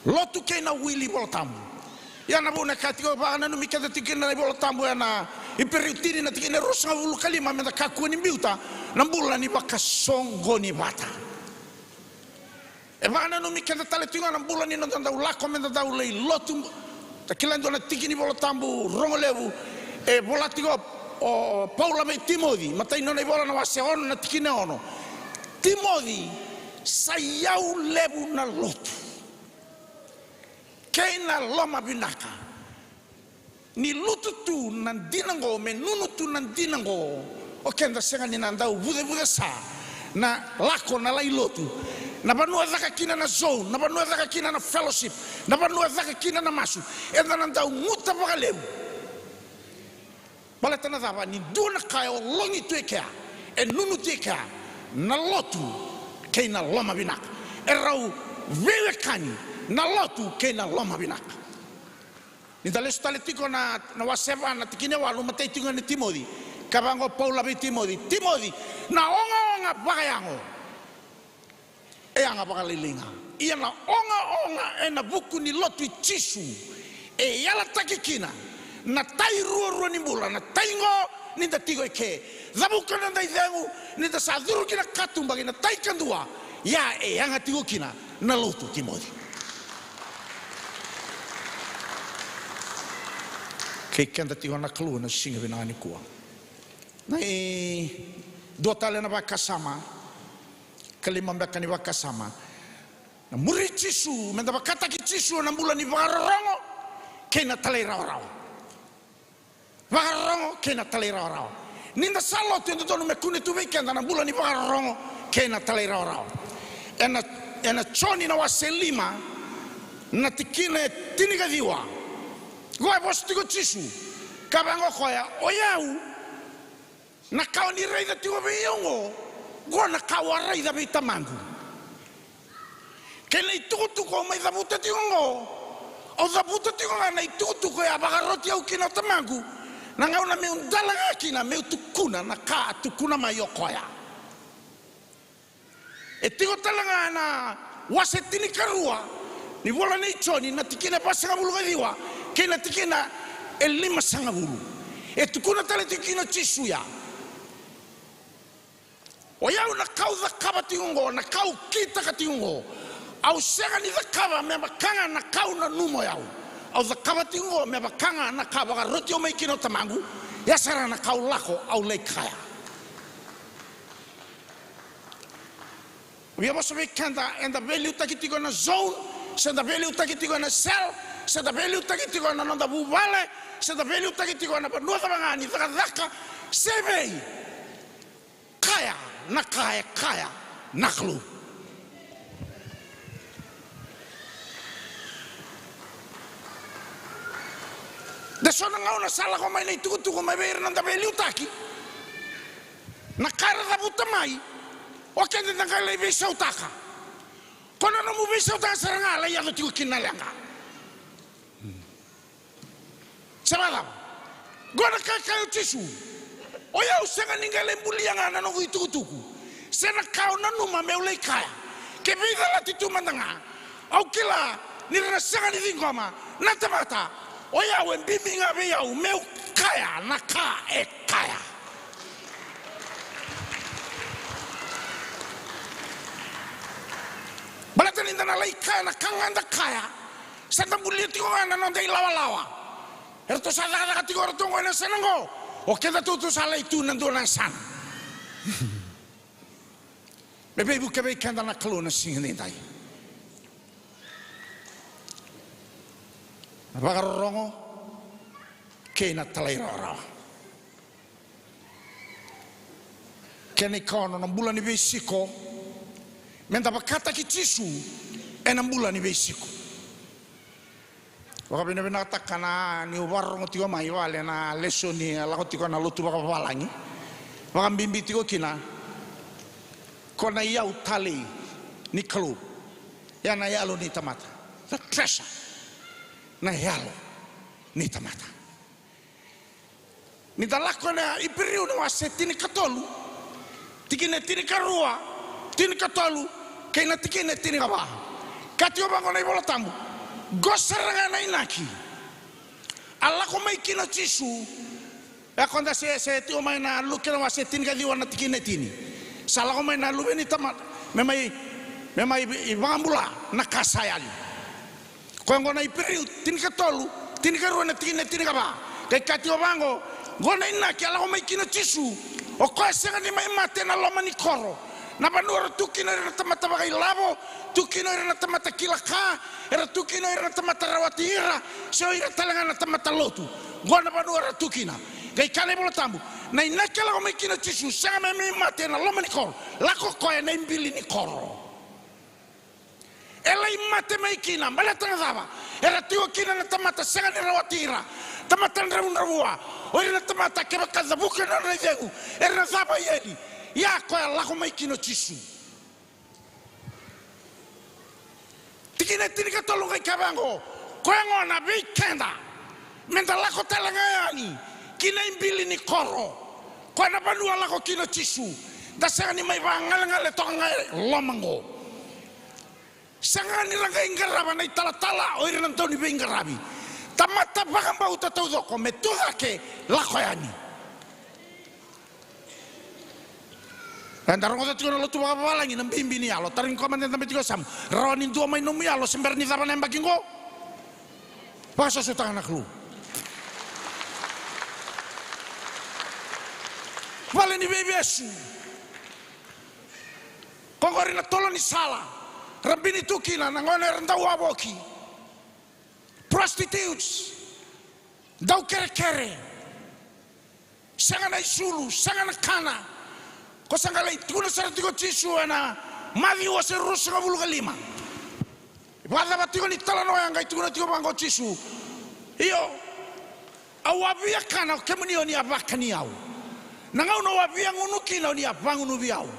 Lotu keina Willy Voltambu. Yana bona katiko ba na numika tikina Voltambu yana imperiutini na tikina rosa ulu kalima menda kako ni biuta nambula ni bakasongo ni bata. E ba na numika tale tinga nambula ni nanda ulako menda daulei lotu takilando na tikini Voltambu rongolevu e volatigo o Paula me Timothy matai non e vola na wase ono na tikina ono. Timothy sayau levu na lotu. Keina loma binaka ni lutu tu nan dinango menunu tu nan dinango o kenda senga ni nandau bude sa na lako na lai lotu na banua zaka kina na zone na banua zaka kina na fellowship na banua zaka kina na masu enda nandau nguta bagalem balata na zava ni duna kayo longi tu ekea e nunu tu ekea na lotu keina loma binaka erau vewe kani na lotu kena loma binaka. Ni dale stale tiko na waseva na tikine walu matei tiko ni Timothy. Kabango Paula be Timothy. Timothy na onga bagayango. E anga bagalilinga. Ia na onga e na buku ni lotu cisu. E yala takikina. Na tai ruo ni bula na taingo ni da tigo eke. Zabuka na dai dengu ni da saduru kina katumbagi na tai kandua. Ya e anga tigo kina na lotu Timothy. Kei kenda tigo na kalu na singa binani kua. Nai dua tali na bakasama, kalima mbeka ni bakasama. Na muri cisu, menda bakata ki cisu na mula ni bagarongo, kei na tali rao. Bagarongo kei na tali rao. Ninda salo tu ndono mekuni tu weekend na mula ni bagarongo, kei na tali rao. Ena choni na waselima, na tikine tiniga diwa. Goa bos tigo cisu, kabango koya oyau, na kau ni rei da tigo biyongo, goa na kau rei da bitamangu. Kena itukutuko mai da buta tigongo, o da buta tigonga na itukutuko ya bagaroti au kina tamangu, na ngau na meu dalanga kina meu tukuna na ka tukuna mai okoya. E tigo talanga na wasetini karua, ni vola nei choni na tikina pasanga buluga diwa. Kena tikina elima sanga bulu. E tukuna tale tikina cisuya. O yau na kau da kaba tiungo, na kau kita ka tiungo. Au sega ni da kaba me bakanga na kau na numo yau. Au da kaba tiungo me bakanga na kaba ka roti o mai kino tamangu. Ya sara na kau lako au lei kaya. We must be kanda and the value takitigo na zone, send the value takitigo na cell, send the value takitigo na nanda bubale, send the value takitigo na panuata mangani, takadaka, sebe, kaya, naklu. Deso na nga una sala ko may naitukutuko may bayar nanda value taki, nakara da butamay. O kende na kala ibisa utaka. Kono no mu bisa utaka sarangala ya to tiku kinalanga. Sabala. Gona kaka utisu. O ya usanga ningale mbulianga na no itukutuku. Sena kau na numa meulei kaya. Ke vida la titu mandanga. Au kila ni rasanga ni dingoma na tamata. O ya wen bimbinga be ya meu kaya na ka e kaya. Balatan inda na lai kaya na kanganda kaya. Santa bulia tiko na nonde lawa-lawa. Erto sa ka tiko ro tongo na sanango. O keda tutu sala itu nando na san. Bebe bu kebe kanda na kalo na singin dai. Bagarongo ke na talai rara. Kene kono na bulan ni besiko. Menta bakata ki tisu enambula ni besiko. Waka bina bina takana ni warong tigo mai wale na leso ni lako tigo na lutu baka walangi. Waka bimbi tigo kina kona yau tali ni kalu ya na yalo ni tamata. The treasure na yalo ni tamata. Ni dalako na ipiriu na wasetini katolu tikine tini karua tini katolu kay natikine tini kaba katio bango na ibola tambu gosaranga na inaki alla ko may kino chisu e konda se tio may na lukena wasetini ka diwa natikine tini sala ko may na lubeni tamat memay ibambula nakasayali ko ngo na ipiriu tini katolu tini karu natikine tini kaba kay katio bango gona inaki alla ko may kino chisu o ko senga ni may mate na lomani koro na panura tukina na tamata bagai labo tukina na tamata kilaka era tukina na tamata rawatira so ira talanga na tamata lotu gona panura tukina gai kale bola tambu na inakala ko mekina tisu sanga me mate na lomani koro lako ko na imbili ni koro ela imate mekina bala tanga era tukina na tamata sanga ni rawatira tamata ndrawua o ira tamata ke bakaza buka na rejegu era zaba yedi ya ko lako mai kino tisu tikine tinika tolo kai kabango ko ngona bikenda menda lako talanga yani kina imbili ni koro ko na banua lako kino tisu dasanga ni mai bangal ngale tonga lomango sanga ni langa ingaraba na tala o ira ntoni be ingarabi tamata bagamba utatau ko metuga ke lako yani Andarong ko tiko lo tuwa walangi ng bimbi ni alo taring ko man ng tiko sam ronin tuwa may numi alo sember ni tapan ng baging ko paso sa tangan naklu wala ni bebe asu kongori na tolo ni sala rabini tukina nangone renda waboki prostitutes daw kere sanga na isulu sanga na kana ko sangala ituna saratigo tisu ana magi wase rusa ngabulu kalima wala batigo ni talano yanga ituna tigo bango tisu iyo awabia kana kemunio ni abakani au nangau no wabia ngunuki na ni abangunu biau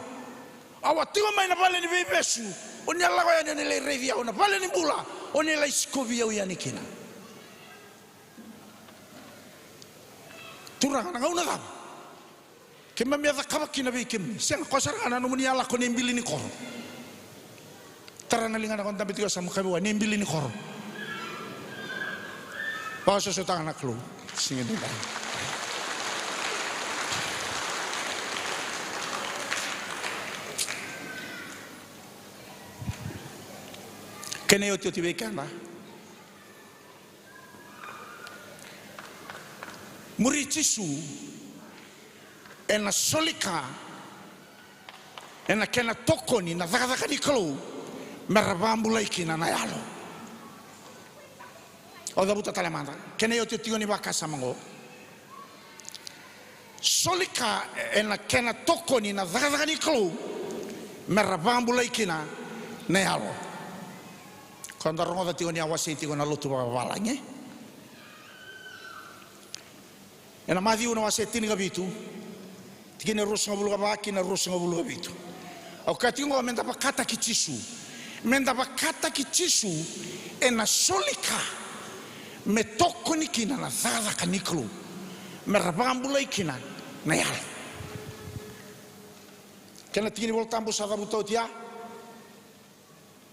awatigo mai na pale ni bebesu oni ala ko ya ni le revia ona pale ni bula oni la iskovia ya nikina turang nangau na kema mia zakabaki na bikim siang kosar kana no muni ala ko nembili ni koro tarana linga na konta bitiko sam kabe wa nembili ni koro paso so tanga klo singin dai kene yo tio tibe kamba muri tisu ena solika ena kena tokoni na dhaka ni klo merabambula ikina na yalo o da buta talemanda kena yo tio ni bakasa mango solika ena kena tokoni na dhaka ni klo merabambula ikina na yalo kanda rongo da tio ni awasi tio na lotu babalanye ena madhi una wasetini gabitu tikine rosa ngabulu gabaki na rosa ngabulu gabitu au katingo menda bakata kichisu ena solika me toko ni kina na thada kaniklu me rabambula ikina na yala kena tikini voltambu sa gabuto tia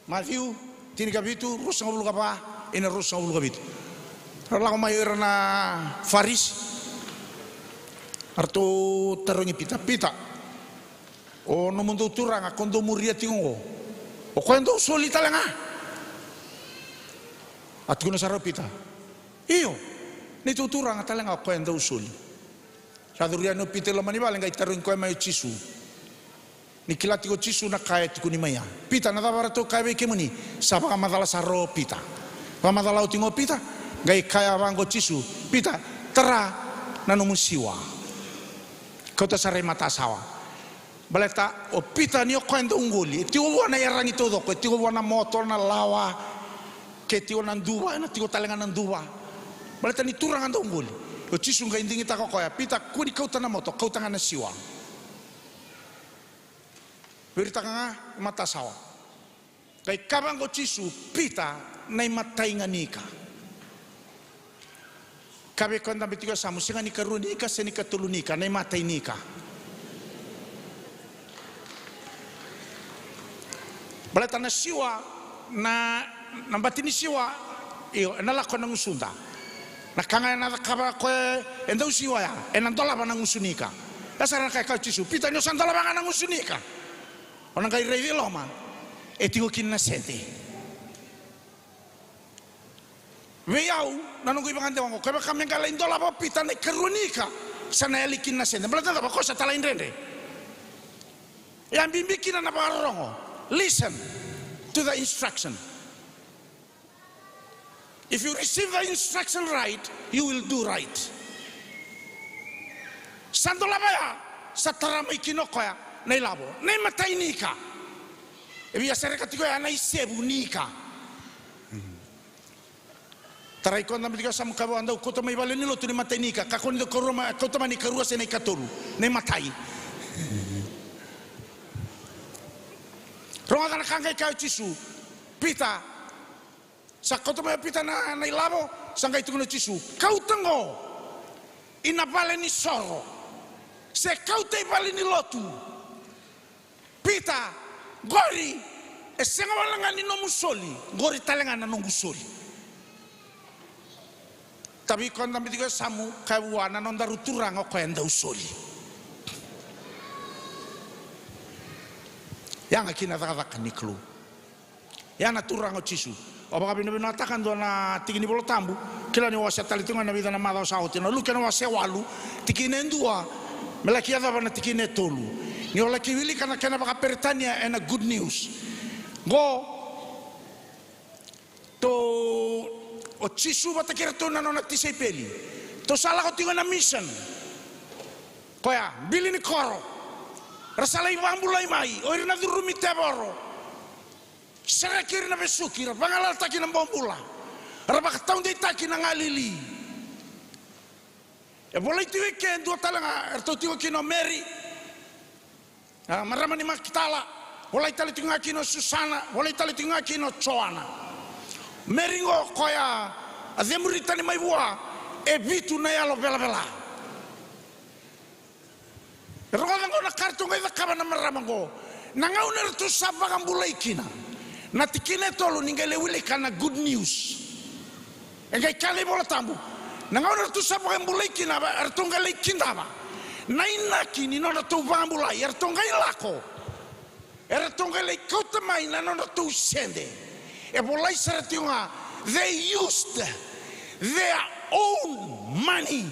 Matthew tini gabitu rosa ngabulu gaba ena rosa ngabulu gabitu rala ko mayor na faris arto tarongi pita o no mundo turanga kondo muria tingo o kondo soli talanga atkuna saro pita iyo ni turanga talanga kondo soli saduria no pita lo mani vale ngai tarongi ko mai chisu ni kilati ko chisu na kaya tikuni maya pita na davara to kaya ke muni sapa madala saro pita pa madala tingo pita ngai kaya wango chisu pita tera nanu musiwa kota sare mata sawa baleta o pita ni o kwenda ungoli ti o wana yarangi todo ko ti o wana motor na lawa ke ti o nanduwa na ti o talenga nanduwa baleta ni turanga ndo ungoli o chisunga indingi ta ko ya pita kuni kauta na moto kauta na siwa berita nga mata sawa kai kabango chisu pita na matainga nika kabe konda bitigo samu singa ni karunika senika tulunika na matai nika balata na siwa na batini siwa iyo na lako na ngusunda na kanga na kaba ko endo siwa ya enandola bana ngusunika dasara kai ka chisu pita nyo sandola bana ngusunika ona kai revi loma etigo kinna sente Veiau, nanu ko ibang wango, kaya kami ngala indola ba pita na karunika sana elikin na sende. Balata ba ko sa talain rende. Yang bimbikin na naparongo. Listen to the instruction. If you receive the instruction right, you will do right. Sandola ba ya sa taramay kinokoya na ilabo. Na matay nika. Ebi asere katiko ya na isebu nika. Tarai ko na bidiga sa mukabo anda ko to may balen nilo to ni matay nika kakon do koroma ko to mani karua sa nay katulu nay matay ronga kana kangay ka chisu pita sa ko to may pita na nailabo sangay tuno chisu kau tengo ina balen ni soro se kau te balen ni lotu pita gori e senga walanga ni no musoli gori talenga na no musoli tapi kau nampi tiga samu kawana nonda ruturang o kaya nda usoli. Yang akina taka niklu. Yang naturang o chisu. Oba kabi nabi natakan do na tiki ni bolo tambu. Kila ni wasa talitunga na vida na mada sauti na luka na wasa walu tiki nendua. Melaki ada bana tiki netolu. Ni ola kiwili kana baka Peritania and a good news. Go to o chisu bata kira to na nona tisay peli to sala ko tingo na mission koya bili ni koro rasala ibambulay mai o irna durumi teboro sara kira na besuki ra bangalal taki na bombula ra baka taun de taki na ngalili e bolay ti weekend do talanga erto tigo kino Mary marama ni makitala bolay tali tingo kino Susana bolay tali tingo kino Joana Meringo koya azemurita ni maibua e vitu na yalo bela ronga ngo na kartu ngai da kabana maramango na ngau na tu sapa kambulai kina na tikine tolu ningale wili kana good news ngai kale bola tambu na ngau na tu sapa kambulai kina ba ertongale kindaba na inaki ni no tu bambulai ertongai lako ertongale kota mai na no tu sende e bolai saratunga they used their own money.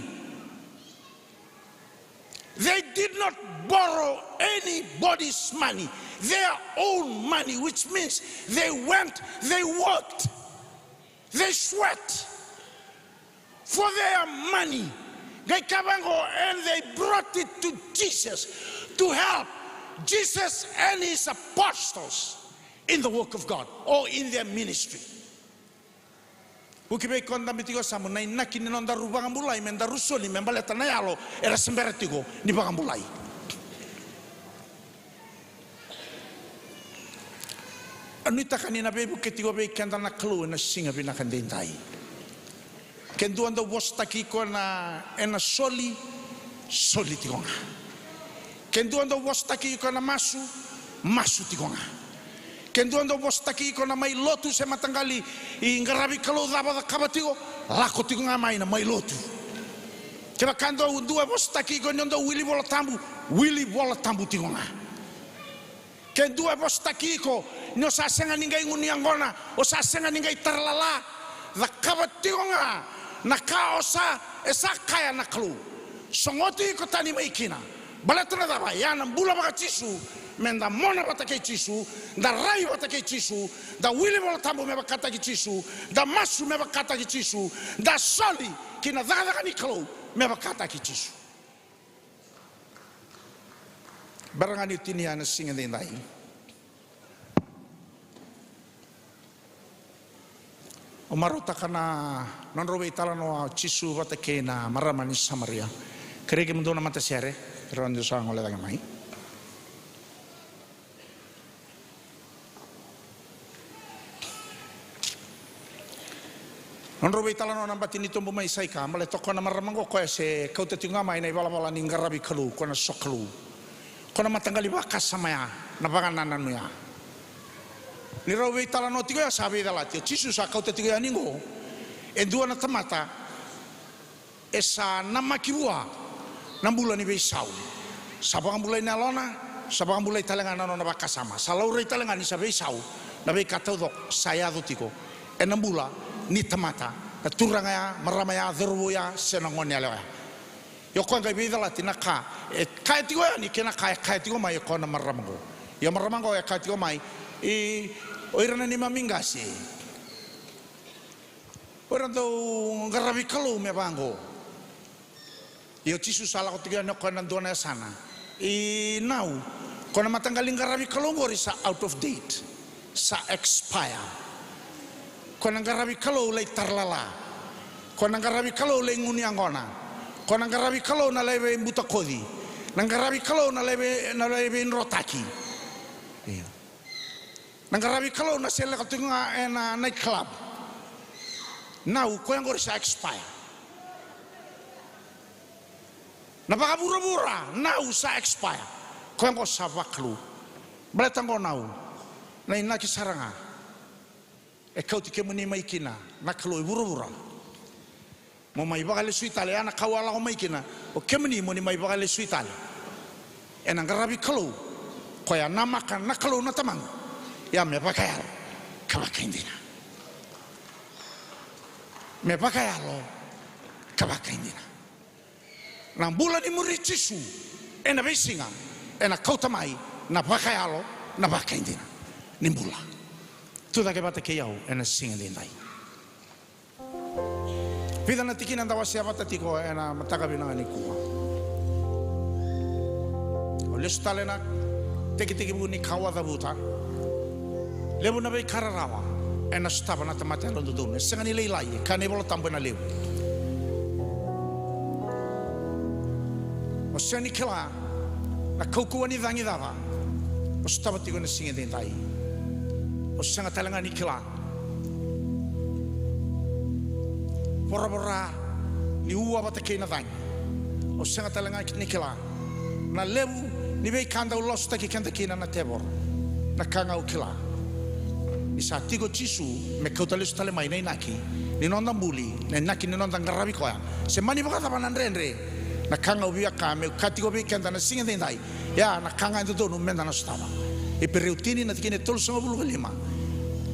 They did not borrow anybody's money, their own money, which means they went, they worked, they sweat for their money. And they brought it to Jesus to help Jesus and his apostles in the work of God or in their ministry. Ukibe konda mitigo samu na inaki ni nonda rubangan bulai menda rusoli membaleta na yalo era semberetigo ni bangan bulai. Anita kanina bebu ketigo be kanda na klu na singa bina kandendai. Kendo anda wostaki ko na ena soli tigonga. Kendo anda wostaki ko na masu tigonga. Kendo anda wostaki ko na mai lotu se matangali I ngarabi kalau daba da kabatigo lako tigonga mai na mai lotu. Keba kando undua wostaki ko nyondo wili bola tambu tigonga. Kendo wostaki ko nyo sasenga ningai nguniangona o sasenga ningai terlala da kabatigonga na kaosa esa kaya na klu songoti ko tani maikina balatuna da yana bula baka chisu menda mona batake chisu da rai batake chisu da wili bola tambu me bakata ki chisu da masu me bakata ki chisu da soli kina dada kani klu me bakata ki chisu barangani tinia na singa dendai o marota kana non robe itala no chisu vata ke na maramani Samaria kerege mundo na mata sere rondo sang ole daga mai non robe itala no nambati ni tombo mai sai ka male toko na maramango ko se kau te tinga mai nei wala ni ngarabi kalu ko na soklu ko na matangali baka samaya na bagananan mo ya ni robe itala no tigo ya sabe dala tio chisu sa kau te tigo ya ningo e dua na tamata esa namakirua nambula ni beisau sabang bulai na lona sabang bulai talengana no na bakasama salau rei talengani sa beisau na be katau dok saya do tigo e nambula ni tamata turanga ya maramaya derwo ya senangon ya lewa yo ko ngai be dala tinaka e kai tigo ya ni kena kai tigo mai ko na maramango ya maramango ya kai tigo mai oirana ni mamingasi orang tu ngarabi kalau me bango yo chisu sala ko tiga no konan dona sana now kona matanggali ngarabi kalau ngori sa out of date sa expire kona ngarabi kalau lay tarlala kona ngarabi kalau lay nguniangona kona ngarabi kalau na lebe buta kodi ngarabi kalau na lebe rotaki ngarabi kalau na sela ko tinga na night club now ko yang sa expire na baka bura-bura now sa expire ko yang sa vaklu balatang ko now na inaki saranga e kau tike muni mai kina na kalo bura-bura mo mai bakale su Italia na kawala ko mai kina o kemni muni mai bakale su Italia e na ngarabi kalo ko ya namakan na kalo na tamang ya me pakayal kabakaindina me pakayalo kabakaindina nang bulan ni muri chisu ena besinga ena kautamai na pakayalo na bakaindina nimbula tuda ke bata ke yau ena singa dindai pida na tikina ndawa siapa tatiko ena mataka binanga ni kuwa oleh stalena teki buni kawa da buta lebu na be kararawa ena staba na tamata londo done sengani leilai kane bolo tambo na lebu o seni kela na kauku ni dangi dava o staba tigo na singa dendai o senga talanga ni kela bora ni uwa bata ke na dangi o senga talanga ni kela na lebu ni be kanda ulos taki kanda kina na tebor na kanga u kela isa tigo chisu me kautalis tale mai nei naki ni nonda buli nei naki ni nonda ngarabi ko ya se mani baka tabanan renre na kanga ubia ka me katigo be kanda na singa dendai ya na kanga ndo do no menda na staba e periutini na tikine tol sama bulu lima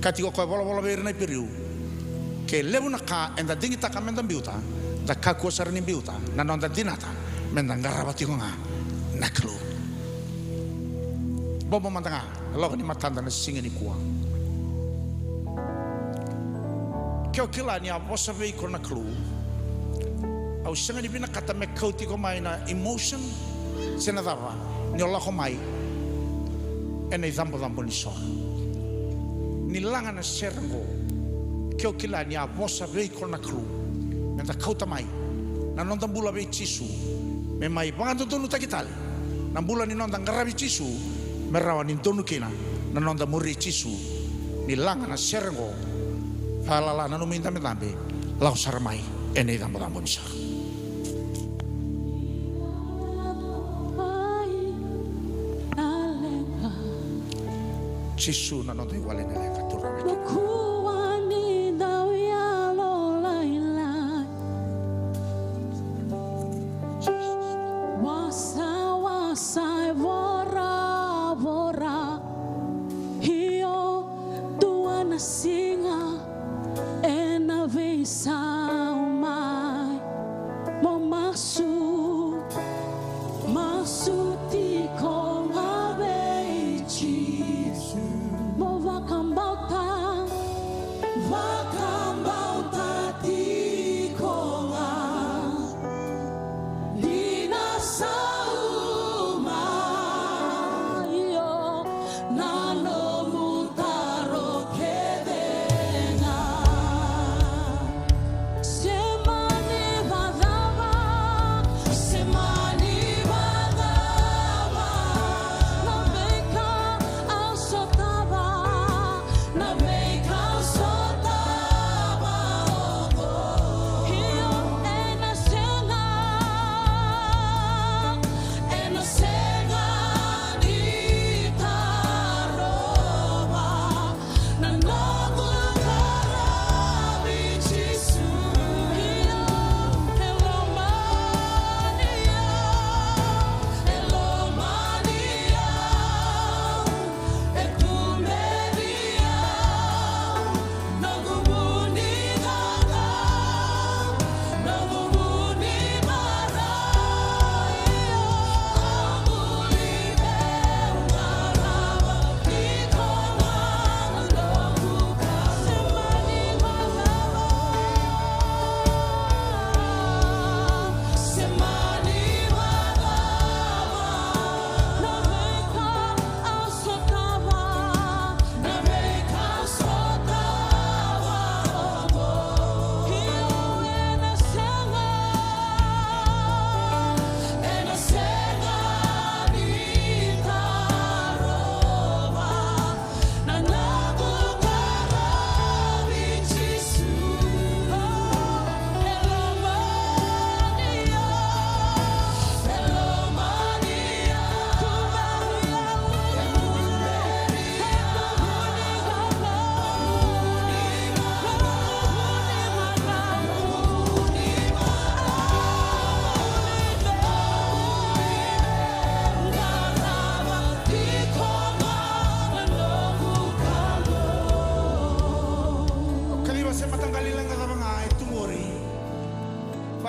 katigo ko bola be na periu ke lebu na ka enda dingita ka menda biuta da ka ko sarni biuta na nonda dinata menda ngarabati ko nga naklu. Bobo matanga, lo ni matanda na singa ni kuwa. Kyo kila ni abosa vei ko naklu. Au singa ni bina kata me kauti ko mai na emotion senadava ni ola ko mai. Ena zambo ni so. Ni langa na serengo. Kyo kila ni abosa vei ko naklu. Menta kauta mai. Na nonta bula vei chisu. Me mai panganto tonu takitali. Na bula ni nonta ngaravi chisu. Merawa ni tonu kina. Na nonta muri chisu. Ni langa na serengo. Falala na numinta metambe. Lau saramai. Ene zambo ni so. Chisu na nonta igual en el caturra.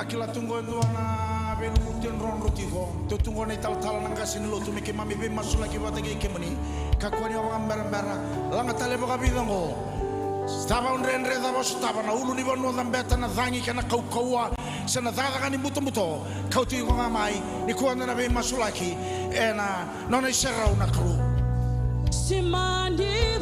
Kila tunggu na belu mutian ron roti ko tu tunggu na tal nang kasin lo tu miki mami be masul lagi wata ge kemani kakwani awang bara langa tale boka bidongo staba unre da staba na ulu ni bono beta na zangi kana kau sana daga kan buto kau tu ko ngamai ni ko na be masul lagi ena nona serra una kru Simandi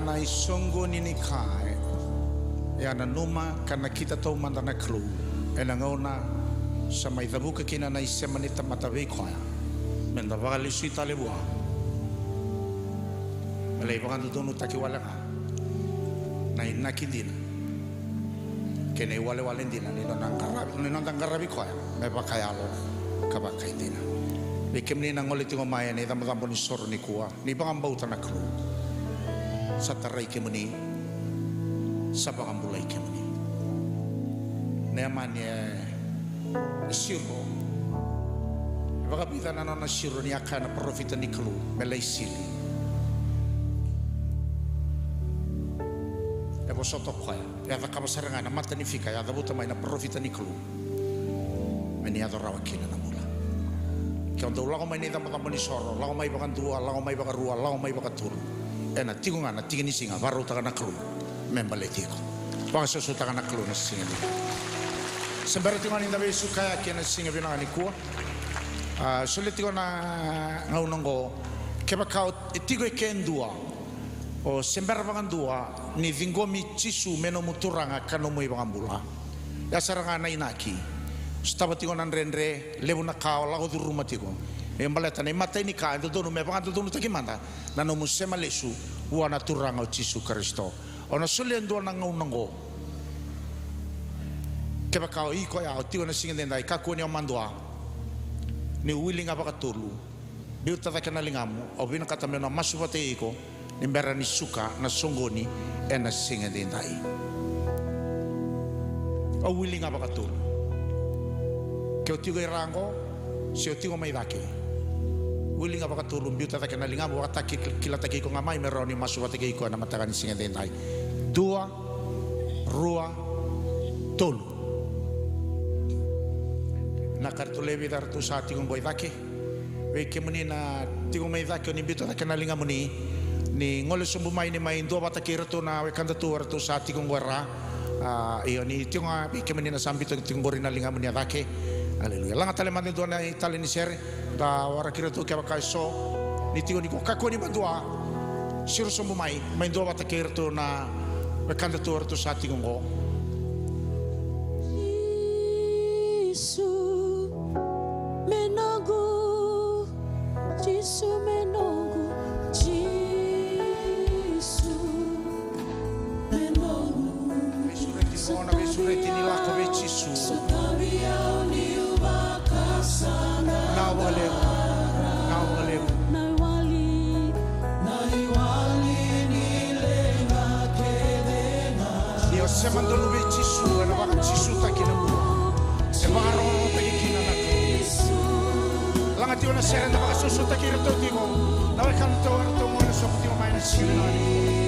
Yana isunggo nini kai. Yana numa kana kita tau mandana klu. Ena ngona sa mai tabuka kina na isemanita matawei koya. Menda wakali suita lebua. Malay pakan tutunu taki wala ka. Na inaki dina. Kene wale dina ninondang karabi koya. Me pakayalo kabakai dina. Bikim ni nangoli tingo maya ni tambo ni soro ni kuwa. Ni pakambau tanah kru. Sa taray kemuni. Sa pakambulay kemuni. Neman siro. Baka pita na na siro ni akana profita ni klu. Melay sili. Ebo soto kaya. Yata kapasarangan na mata ni fika. Yata buta may na profita ni klu. Meni ato rawakina na mula. Kaya untuk lago may nita mata ni soro. Lago may baka dua. Lago may baka rua. Lago may baka turu. Ena tigo nga na tingin ni singa. Baru taka na klu. Membalay tiko. Baka susuta ka na klu na singa dito. Sembari tingo ni nabi sukaya kena singa binang ni kuwa. Sulit tingo na ngaunong ko. Kaya kau tigo iken dua. O sembari bakan dua. Ni vingomi cisu meno muturanga kanomoy bakan bula. Ya saranga na inaki. Staba tingo nan rendre. Lebu na kao lago du rumah tingo. Yang baleta ni mata ini ka. Ito dono me bakan dono takimanda. Nano musema lesu. Wana turanga o cisu Kristo. Ona sulit dua na ngaunong ko. Kaya kau iko ya o tigo na singa dendai kaku ni omandua ni willing apa katulu biu tata kena lingamu o bina kata mena masu pate iko ni mbera ni suka na songoni na singa dendai o willing apa katulu kaya o tigo irango si o tigo may dake willing apa katulu biu tata kena lingamu wakataki kilata kiko ngamay meron ni masu pate iko na matakan ni singa dendai dua rua tolu na kartulevi dar tu sa tingong boy dake we kemuni na tingong may dake ni bito na kanalinga muni ni ngole sumbumay ni may ndo bata kirto na we kanda tu arto sa tingong wara iyo ni tingong we kemuni na sambito tingong bori na linga muni dake haleluya langa tale mande do na itali ni ser da wara kirto kaya kaiso ni tingong ni ko kako ni bandua siro sumbumay may ndo bata kirto na we kanda tu arto sa tingong go Semando lubi cisu, ano baka cisu taki na mo. E baka rongo taki kinanak. Langat yun na seren na baka susu taki rito tiko. Naway kanto rito mo na sopo tiko main na sinari.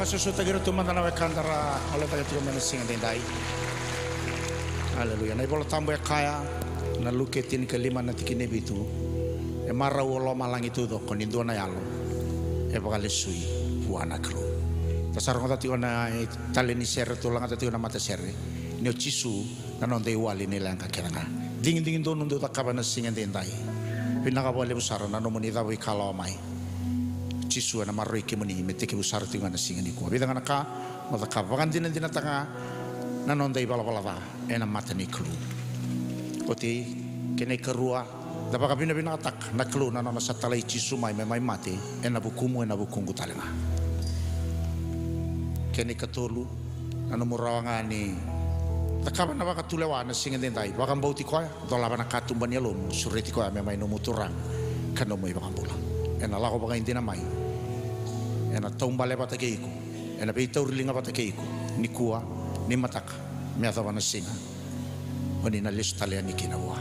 Susuta giro tuman na kandara oleh tayo tiyo manasing dendai. Haleluya. Na ibola tambo ya kaya na luketin kelima na tikine bitu. E mara ulo malang itu do konindo na yalo. E bakal sui buana kro. Tasarong tati na taleni ser tulang tati na mata ser. Neo cisu na non dei wali nila ang kakiranga. Dingin do nundo takaba na singa dendai. E pinakawale busara na nomoni daw ikalaw mai Jisua na maroi kimuni meteke busara tingan na singa ni ko bidang naka mataka vagan dinan dinatanga nanonda ibala-balava ena mata ni klu oti kene kerua dapat kabina bina atak na klu na nona satalai Jisu mai mati ena bukumu ena bukungu talenga kene katolu na murawanga ni takaban na baka tulewa na singa dendai bakang bauti ko dola bana katumban yalom sureti ko memai no muturang kanomoy bakang bula ena lako baka hindi na mai ena tombale bata keiko ena beita urlinga bata keiko ni kuwa ni mataka me atava na singa oni na listale ni kinawa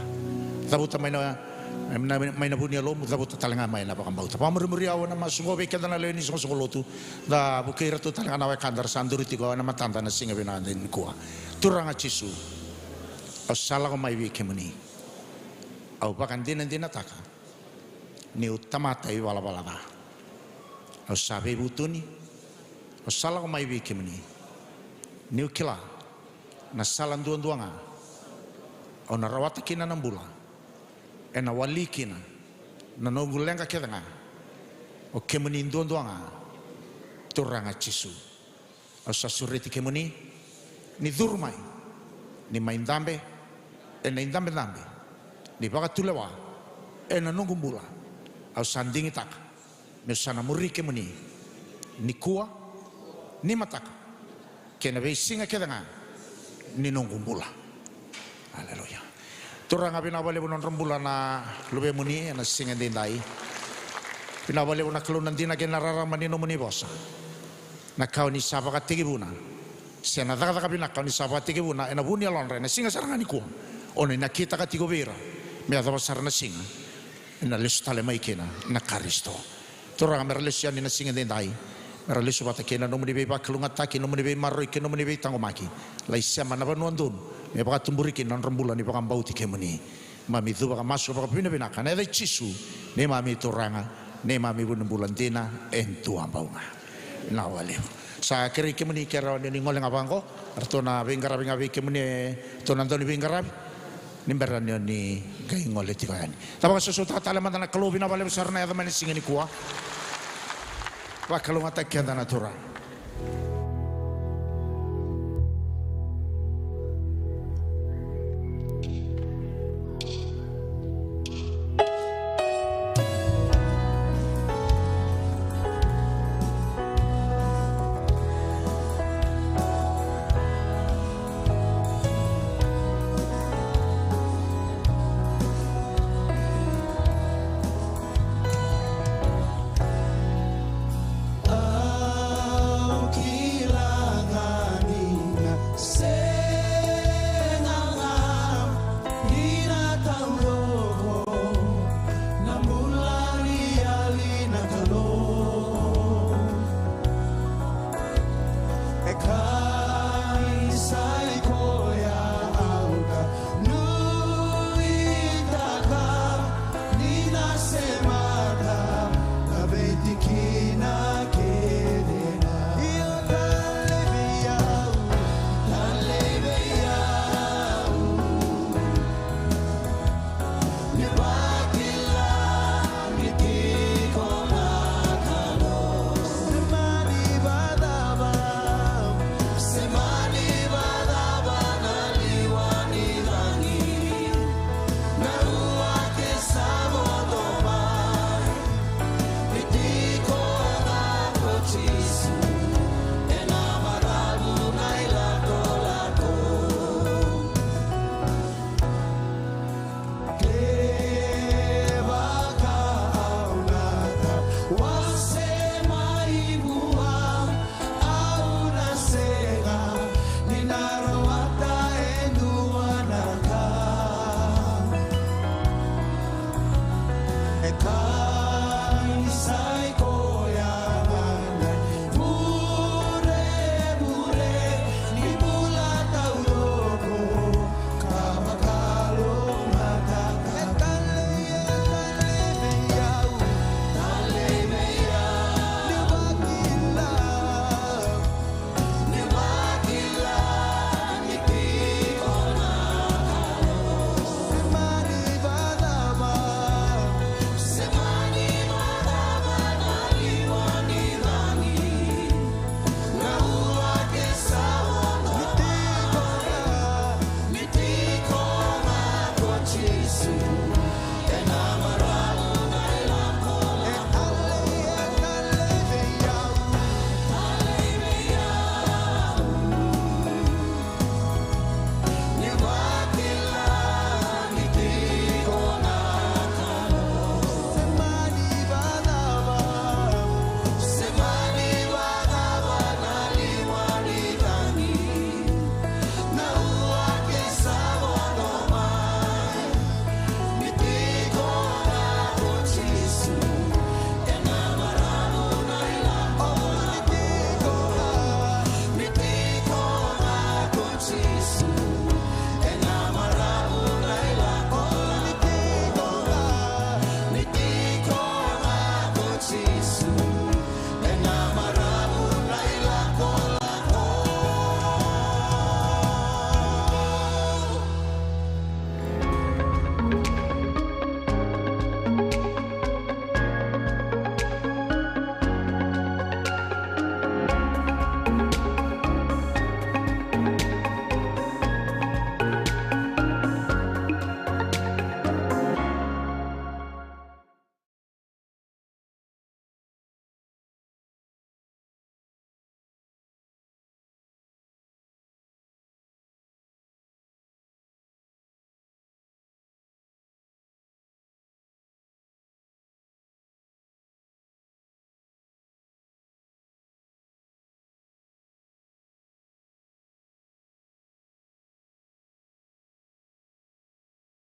tabuta mai na bunia lomu tabuta talenga mai na bakang bauta pamuri awana masugo be kada na leni so lotu da bukeira tu talenga na kandar sanduriti ko na matanda na singa bina ni kuwa turanga Jisu au sala ko mai wi kemuni au bakan dinan dinataka ni utamata i wala au sabe butuni au sala ko mai wi kemuni ni ukila na salan duanga au na rawata kina nambula ena wali kina na nogulenga kedanga o kemuni duanga turanga Jisu au sasureti kemuni ni durmai ni maindambe ena indambe ni baka tulewa ena nungumbula au sandingi taka me sana murike muni ni kuwa ni mataka kena be singa kedanga ni nungumbula haleluya turanga binawale bunon rembula na lube muni ena singa dindai binawale bunak kelunan dina kena rara manino muni bosa na kau ni sabaka tigibuna siana daga kabina kau ni sabati ke buna ena bunia lonre na singa saranga ni kuang ona na kita ka tigo vera me atava sarana singa ena lestale mai kena na Kristo toranga merlesia ni na singa dendai merlesu bata kena no muni be baklunga taki no muni be maroi ke no muni be tangomaki lai sia mana banuandun me baka tumburi ke non rembulan ni baka bauti ke muni mami tu baka masuk baka bina kana eda Jisu ne mami toranga ne mami bulan dina entu ambaunga na wale sa kiri kemuni kera ni ngoleng abangko artona bingarabi ngabi kemuni tona ndoni bingarabi nimberan ni kai ngoleti kayani taba sesuatu talaman na kalubina bale besar na yadamani singani kuwa wa kalumata kenda natura